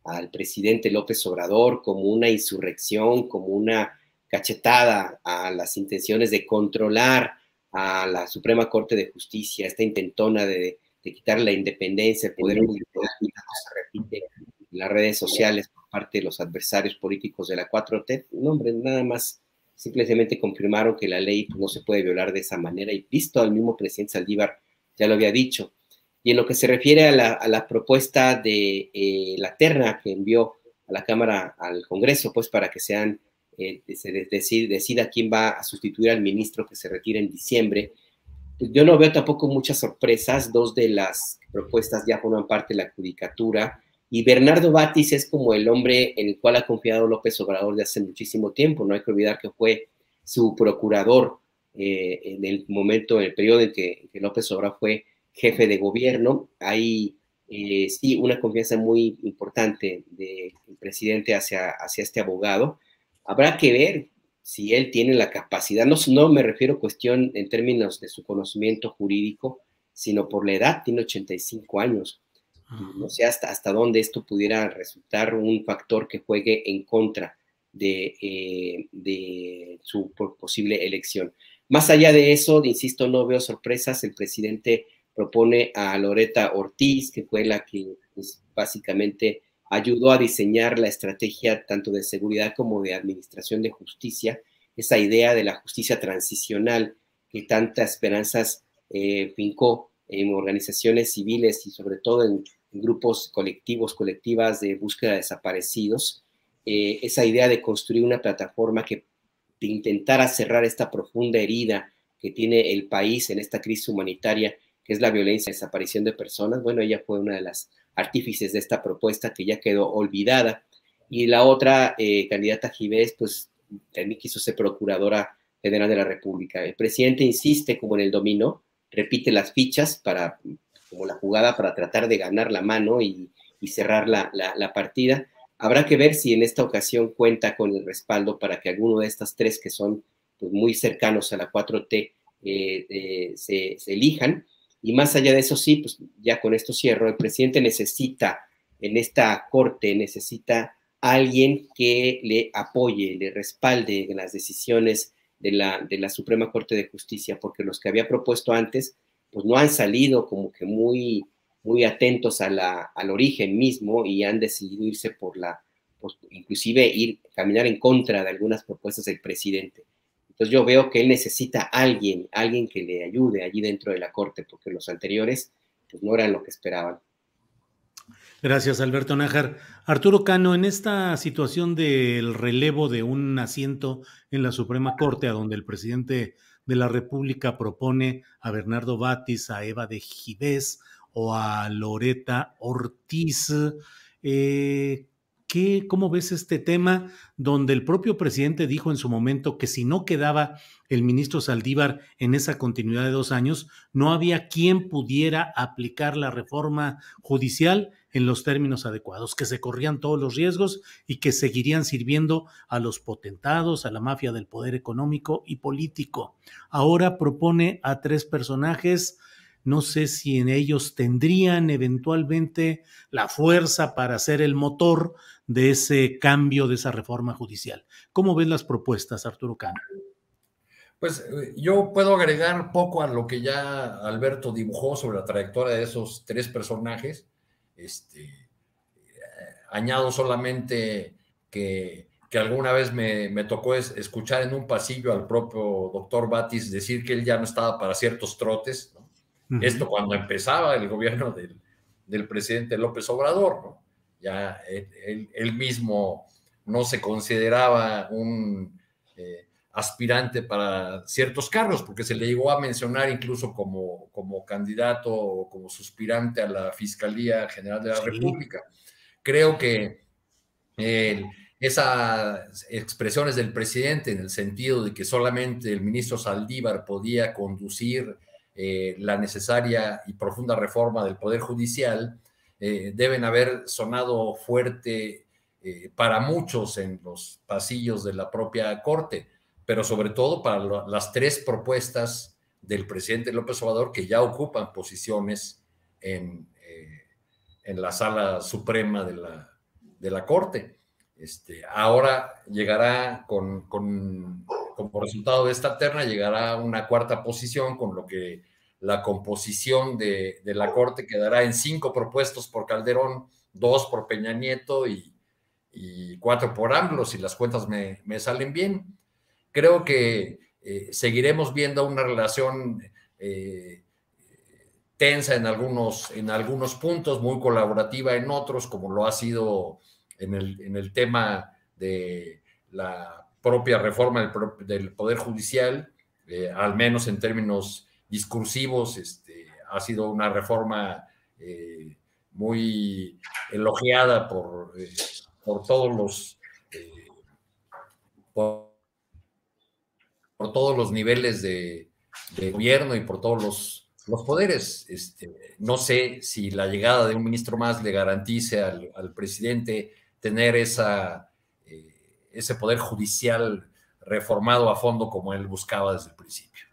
al presidente López Obrador, como una insurrección, como una cachetada a las intenciones de controlar a la Suprema Corte de Justicia, esta intentona de quitar la independencia, el poder judicial, se repite en las redes sociales por parte de los adversarios políticos de la 4T. No, hombre, nada más simplemente confirmaron que la ley no se puede violar de esa manera y visto al mismo presidente Saldívar ya lo había dicho. Y en lo que se refiere a la propuesta de la terna que envió a la Cámara, al Congreso, pues para que se decida quién va a sustituir al ministro que se retira en diciembre, pues yo no veo tampoco muchas sorpresas. 2 de las propuestas ya forman parte de la judicatura y Bernardo Batis es como el hombre en el cual ha confiado López Obrador de hace muchísimo tiempo. No hay que olvidar que fue su procurador en el periodo en que López Obrador fue jefe de gobierno. Hay sí una confianza muy importante del presidente hacia este abogado. Habrá que ver si él tiene la capacidad, no me refiero a cuestión en términos de su conocimiento jurídico, sino por la edad, tiene 85 años. No sé hasta dónde esto pudiera resultar un factor que juegue en contra de su posible elección. Más allá de eso, insisto, no veo sorpresas. El presidente propone a Loretta Ortiz, que fue la que pues, básicamente ayudó a diseñar la estrategia tanto de seguridad como de administración de justicia, esa idea de la justicia transicional que tantas esperanzas fincó en organizaciones civiles y sobre todo en grupos colectivas de búsqueda de desaparecidos, esa idea de construir una plataforma que intentara cerrar esta profunda herida que tiene el país en esta crisis humanitaria, que es la violencia y desaparición de personas. Bueno, ella fue una de las artífices de esta propuesta que ya quedó olvidada. Y la otra candidata Gibés, pues también quiso ser procuradora federal de la República. El presidente insiste, como en el dominó, repite las fichas como la jugada para tratar de ganar la mano y cerrar la partida. Habrá que ver si en esta ocasión cuenta con el respaldo para que alguno de estas 3 que son pues, muy cercanos a la 4T se elijan. Y más allá de eso, sí, pues ya con esto cierro, el presidente necesita, en esta corte, necesita a alguien que le apoye, le respalde en las decisiones de la Suprema Corte de Justicia, porque los que había propuesto antes, pues no han salido como que muy atentos al origen mismo y han decidido irse pues, inclusive caminar en contra de algunas propuestas del presidente. Entonces yo veo que él necesita a alguien que le ayude allí dentro de la Corte, porque los anteriores pues no eran lo que esperaban. Gracias, Alberto Nájar. Arturo Cano, en esta situación del relevo de un asiento en la Suprema Corte, a donde el presidente de la República propone a Bernardo Batis, a Eva de Gibés o a Loreta Ortiz, ¿cómo ves este tema donde el propio presidente dijo en su momento que si no quedaba el ministro Saldívar en esa continuidad de 2 años, no había quien pudiera aplicar la reforma judicial en los términos adecuados, que se corrían todos los riesgos y que seguirían sirviendo a los potentados, a la mafia del poder económico y político? Ahora propone a 3 personajes. No sé si en ellos tendrían eventualmente la fuerza para ser el motor de ese cambio, de esa reforma judicial. ¿Cómo ves las propuestas, Arturo Cano? Pues yo puedo agregar poco a lo que ya Alberto dibujó sobre la trayectoria de esos 3 personajes. Añado solamente que alguna vez me tocó escuchar en un pasillo al propio doctor Batis decir que él ya no estaba para ciertos trotes, ¿no? Esto cuando empezaba el gobierno del presidente López Obrador, ¿no? Ya él mismo no se consideraba un aspirante para ciertos cargos, porque se le llegó a mencionar incluso como candidato o como suspirante a la Fiscalía General de la República. Creo que esas expresiones del presidente en el sentido de que solamente el ministro Saldívar podía conducir la necesaria y profunda reforma del Poder Judicial deben haber sonado fuerte para muchos en los pasillos de la propia Corte, pero sobre todo para las 3 propuestas del presidente López Obrador que ya ocupan posiciones en la Sala Suprema de la Corte. Ahora llegará como resultado de esta terna, llegará una 4ª posición, con lo que la composición de la Corte quedará en 5 propuestos por Calderón, 2 por Peña Nieto y 4 por AMLO, si las cuentas me salen bien. Creo que seguiremos viendo una relación tensa en algunos puntos, muy colaborativa en otros, como lo ha sido en el tema de la propia reforma del Poder Judicial, al menos en términos discursivos. Ha sido una reforma muy elogiada por todos los niveles de gobierno y por todos los poderes. No sé si la llegada de un ministro más le garantice al presidente tener ese poder judicial reformado a fondo como él buscaba desde el principio.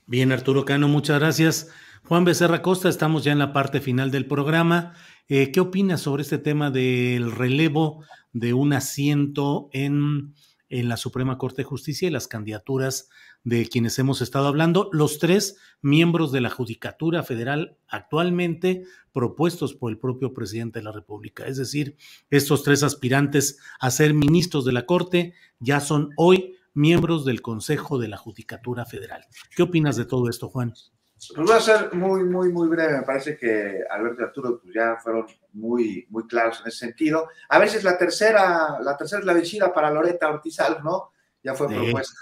Bien, Arturo Cano, muchas gracias. Juan Becerra Costa, estamos ya en la parte final del programa. ¿Qué opinas sobre este tema del relevo de un asiento en la Suprema Corte de Justicia y las candidaturas de quienes hemos estado hablando? Los 3 miembros de la Judicatura Federal actualmente propuestos por el propio presidente de la República. Es decir, estos 3 aspirantes a ser ministros de la Corte ya son hoy miembros del Consejo de la Judicatura Federal. ¿Qué opinas de todo esto, Juan? Pues voy a ser muy, muy, muy breve. Me parece que Alberto y Arturo pues ya fueron muy, muy claros en ese sentido. A veces la tercera es la vencida para Loreta Ortiz, ¿no? Ya fue propuesta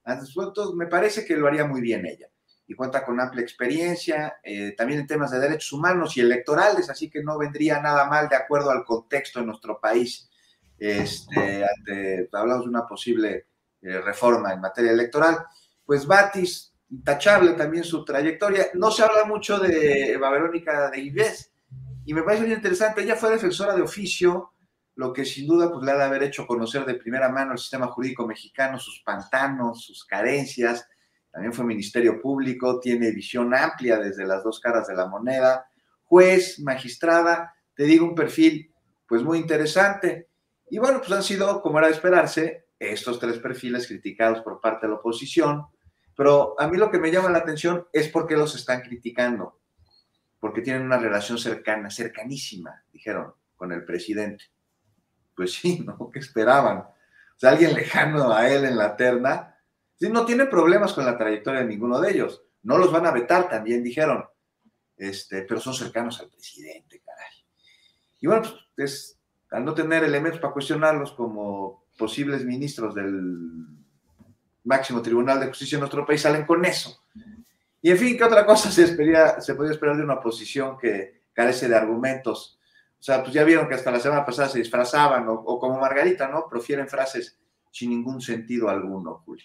antes. Entonces, me parece que lo haría muy bien ella. Y cuenta con amplia experiencia, también en temas de derechos humanos y electorales, así que no vendría nada mal de acuerdo al contexto de nuestro país. Hablamos de una posible reforma en materia electoral. Pues Batis, intachable también su trayectoria. No se habla mucho de Eva Verónica de Gibés, y me parece muy interesante. Ella fue defensora de oficio, lo que sin duda pues, le ha de haber hecho conocer de primera mano el sistema jurídico mexicano, sus pantanos, sus carencias. También fue ministerio público, tiene visión amplia desde las 2 caras de la moneda. Juez, magistrada, te digo, un perfil pues muy interesante. Y bueno, pues han sido, como era de esperarse, estos 3 perfiles criticados por parte de la oposición. Pero a mí lo que me llama la atención es por qué los están criticando. Porque tienen una relación cercana, cercanísima, dijeron, con el presidente. Pues sí, ¿no? ¿Qué esperaban? O sea, alguien lejano a él en la terna, Sí, no tienen problemas con la trayectoria de ninguno de ellos. No los van a vetar, también dijeron. Pero son cercanos al presidente, caray. Y bueno, pues al no tener elementos para cuestionarlos como posibles ministros del máximo tribunal de justicia de nuestro país, salen con eso. Y en fin, ¿qué otra cosa se podía esperar de una oposición que carece de argumentos? O sea, pues ya vieron que hasta la semana pasada se disfrazaban, o como Margarita, ¿no? Profieren frases sin ningún sentido alguno, Julio.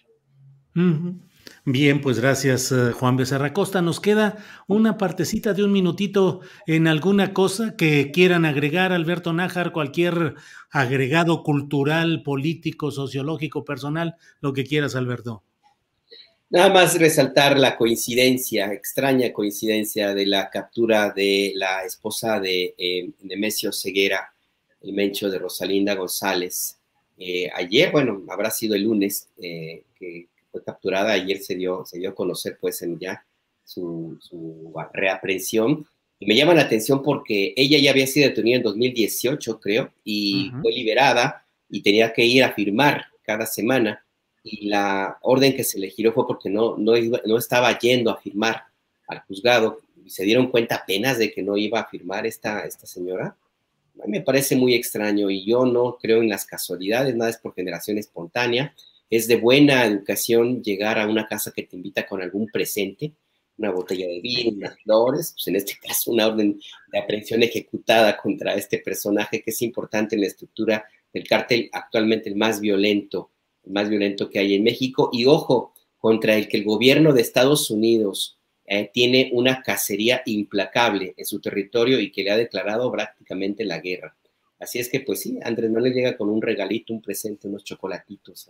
Bien, pues gracias, Juan Becerra Costa. Nos queda una partecita de un minutito en alguna cosa que quieran agregar, Alberto Nájar, cualquier agregado cultural, político, sociológico, personal, lo que quieras, Alberto. Nada más resaltar la coincidencia, extraña coincidencia de la captura de la esposa de Nemesio Ceguera, el mencho de Rosalinda González. Ayer, bueno, habrá sido el lunes que fue capturada, ayer se dio a conocer pues ya su reaprehensión, y me llama la atención porque ella ya había sido detenida en 2018, creo, y fue liberada y tenía que ir a firmar cada semana, y la orden que se le giró fue porque no estaba yendo a firmar al juzgado, y se dieron cuenta apenas de que no iba a firmar esta señora. A mí me parece muy extraño, y yo no creo en las casualidades, nada es por generación espontánea. Es de buena educación llegar a una casa que te invita con algún presente, una botella de vino, unas flores, pues en este caso una orden de aprehensión ejecutada contra este personaje que es importante en la estructura del cártel, actualmente el más violento que hay en México, y ojo, contra el que el gobierno de Estados Unidos tiene una cacería implacable en su territorio y que le ha declarado prácticamente la guerra. Así es que, pues sí, Andrés Manuel llega con un regalito, un presente, unos chocolatitos.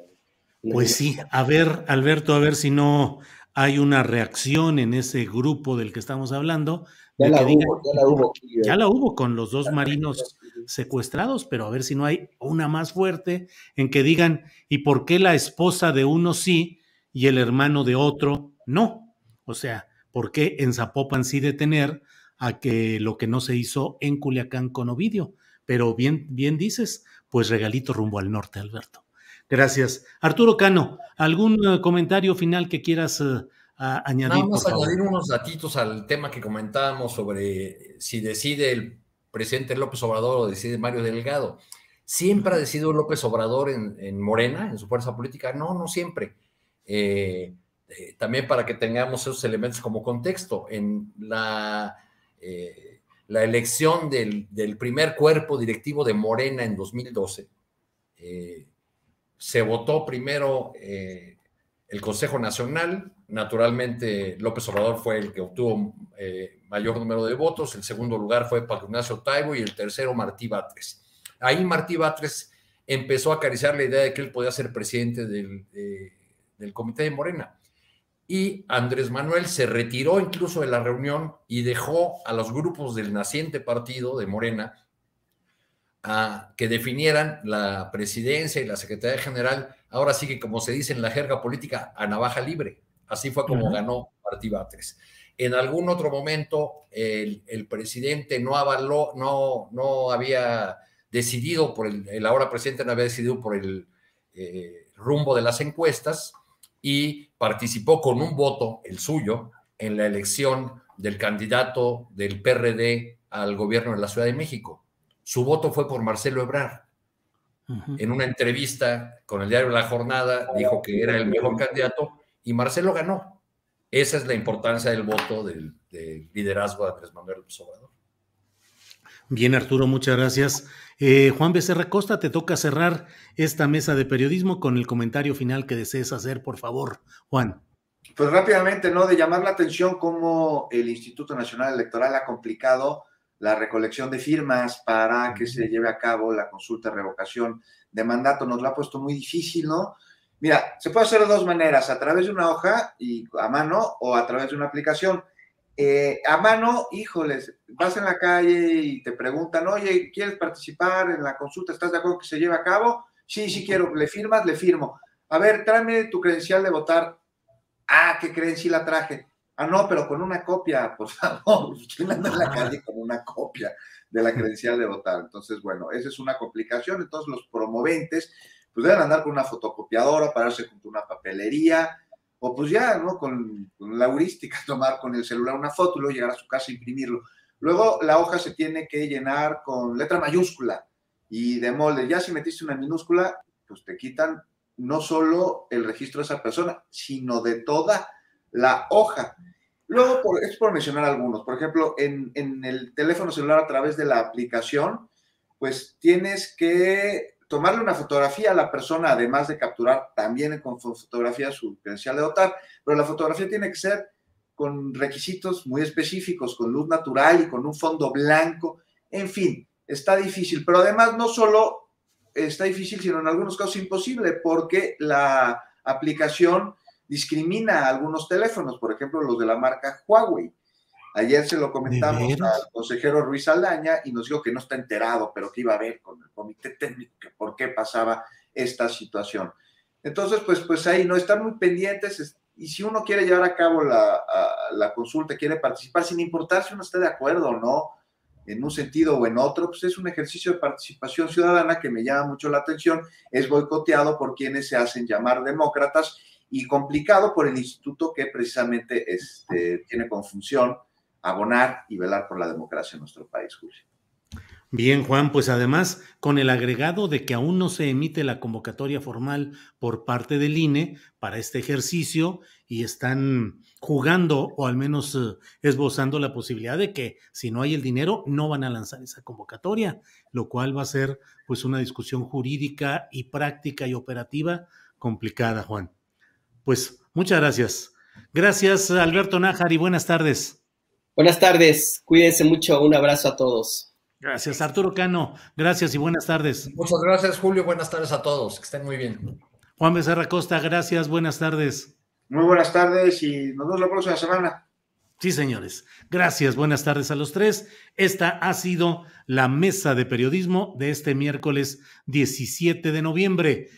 Pues sí, a ver, Alberto, a ver si no hay una reacción en ese grupo del que estamos hablando. Ya la hubo. Ya la hubo con los dos marinos secuestrados, pero a ver si no hay una más fuerte en que digan, ¿y por qué la esposa de uno sí y el hermano de otro no? O sea, ¿por qué en Zapopan sí detener a que lo que no se hizo en Culiacán con Ovidio? Pero bien dices, pues regalito rumbo al norte, Alberto. Gracias. Arturo Cano, ¿algún comentario final que quieras añadir? Nada más añadir unos datitos al tema que comentábamos sobre si decide el presidente López Obrador o decide Mario Delgado. ¿Siempre ha decidido López Obrador en Morena, en su fuerza política? No siempre. También para que tengamos esos elementos como contexto, en la elección del primer cuerpo directivo de Morena en 2012, se votó primero el Consejo Nacional. Naturalmente, López Obrador fue el que obtuvo mayor número de votos. El segundo lugar fue Paco Ignacio Taibo y el tercero Martí Batres. Ahí Martí Batres empezó a acariciar la idea de que él podía ser presidente del comité de Morena. Y Andrés Manuel se retiró incluso de la reunión y dejó a los grupos del naciente partido de Morena a que definieran la presidencia y la secretaría general, ahora sí que, como se dice en la jerga política, a navaja libre. Así fue como ganó Martí Batres. En algún otro momento, el presidente no avaló, no había decidido el ahora presidente no había decidido por el rumbo de las encuestas, y participó con un voto, el suyo, en la elección del candidato del PRD al gobierno de la Ciudad de México. Su voto fue por Marcelo Ebrard. En una entrevista con el diario La Jornada dijo que era el mejor candidato y Marcelo ganó. Esa es la importancia del voto del liderazgo de Andrés Manuel López Obrador. Bien, Arturo, muchas gracias. Juan Becerra Costa, te toca cerrar esta mesa de periodismo con el comentario final que desees hacer, por favor, Juan. Pues rápidamente, ¿no? De llamar la atención cómo el Instituto Nacional Electoral ha complicado la recolección de firmas para que se lleve a cabo la consulta de revocación de mandato. Nos la ha puesto muy difícil, ¿no? Mira, se puede hacer de dos maneras, a través de una hoja y a mano o a través de una aplicación. A mano, híjoles, vas en la calle y te preguntan, oye, ¿quieres participar en la consulta? ¿Estás de acuerdo que se lleve a cabo? Sí quiero. ¿Le firmas? Le firmo. A ver, tráeme tu credencial de votar. Ah, ¿qué creen? Sí la traje. Ah, no, pero con una copia, por favor. ¿Quién anda en la calle con una copia de la credencial de votar? Entonces, bueno, esa es una complicación. Entonces, los promoventes, pues deben andar con una fotocopiadora, pararse junto a una papelería, o pues ya, ¿no? Con la heurística, tomar con el celular una foto y luego llegar a su casa e imprimirlo. Luego la hoja se tiene que llenar con letra mayúscula y de molde. Ya si metiste una minúscula, pues te quitan no solo el registro de esa persona, sino de toda la hoja. Luego, es por mencionar algunos. Por ejemplo, en el teléfono celular a través de la aplicación, pues tienes que tomarle una fotografía a la persona, además de capturar también con fotografía su credencial de votar, pero la fotografía tiene que ser con requisitos muy específicos, con luz natural y con un fondo blanco. En fin, está difícil, pero además no solo está difícil, sino en algunos casos imposible, porque la aplicación discrimina a algunos teléfonos, por ejemplo, los de la marca Huawei. Ayer se lo comentamos al consejero Ruiz Aldaña y nos dijo que no está enterado, pero que iba a ver con el comité técnico que por qué pasaba esta situación. Entonces, pues ahí no están muy pendientes, y si uno quiere llevar a cabo la consulta, quiere participar, sin importar si uno está de acuerdo o no, en un sentido o en otro, pues es un ejercicio de participación ciudadana que me llama mucho la atención, es boicoteado por quienes se hacen llamar demócratas y complicado por el instituto que precisamente tiene como función abonar y velar por la democracia en nuestro país, Julio. Bien, Juan, pues además, con el agregado de que aún no se emite la convocatoria formal por parte del INE para este ejercicio y están jugando o al menos esbozando la posibilidad de que si no hay el dinero no van a lanzar esa convocatoria, lo cual va a ser pues una discusión jurídica y práctica y operativa complicada, Juan. Pues muchas gracias. Gracias, Alberto Nájar, y buenas tardes. Buenas tardes, cuídense mucho, un abrazo a todos. Gracias, Arturo Cano. Gracias y buenas tardes. Muchas gracias, Julio. Buenas tardes a todos. Que estén muy bien. Juan Becerra Costa, gracias. Buenas tardes. Muy buenas tardes y nos vemos la próxima semana. Sí, señores. Gracias. Buenas tardes a los tres. Esta ha sido la mesa de periodismo de este miércoles 17 de noviembre.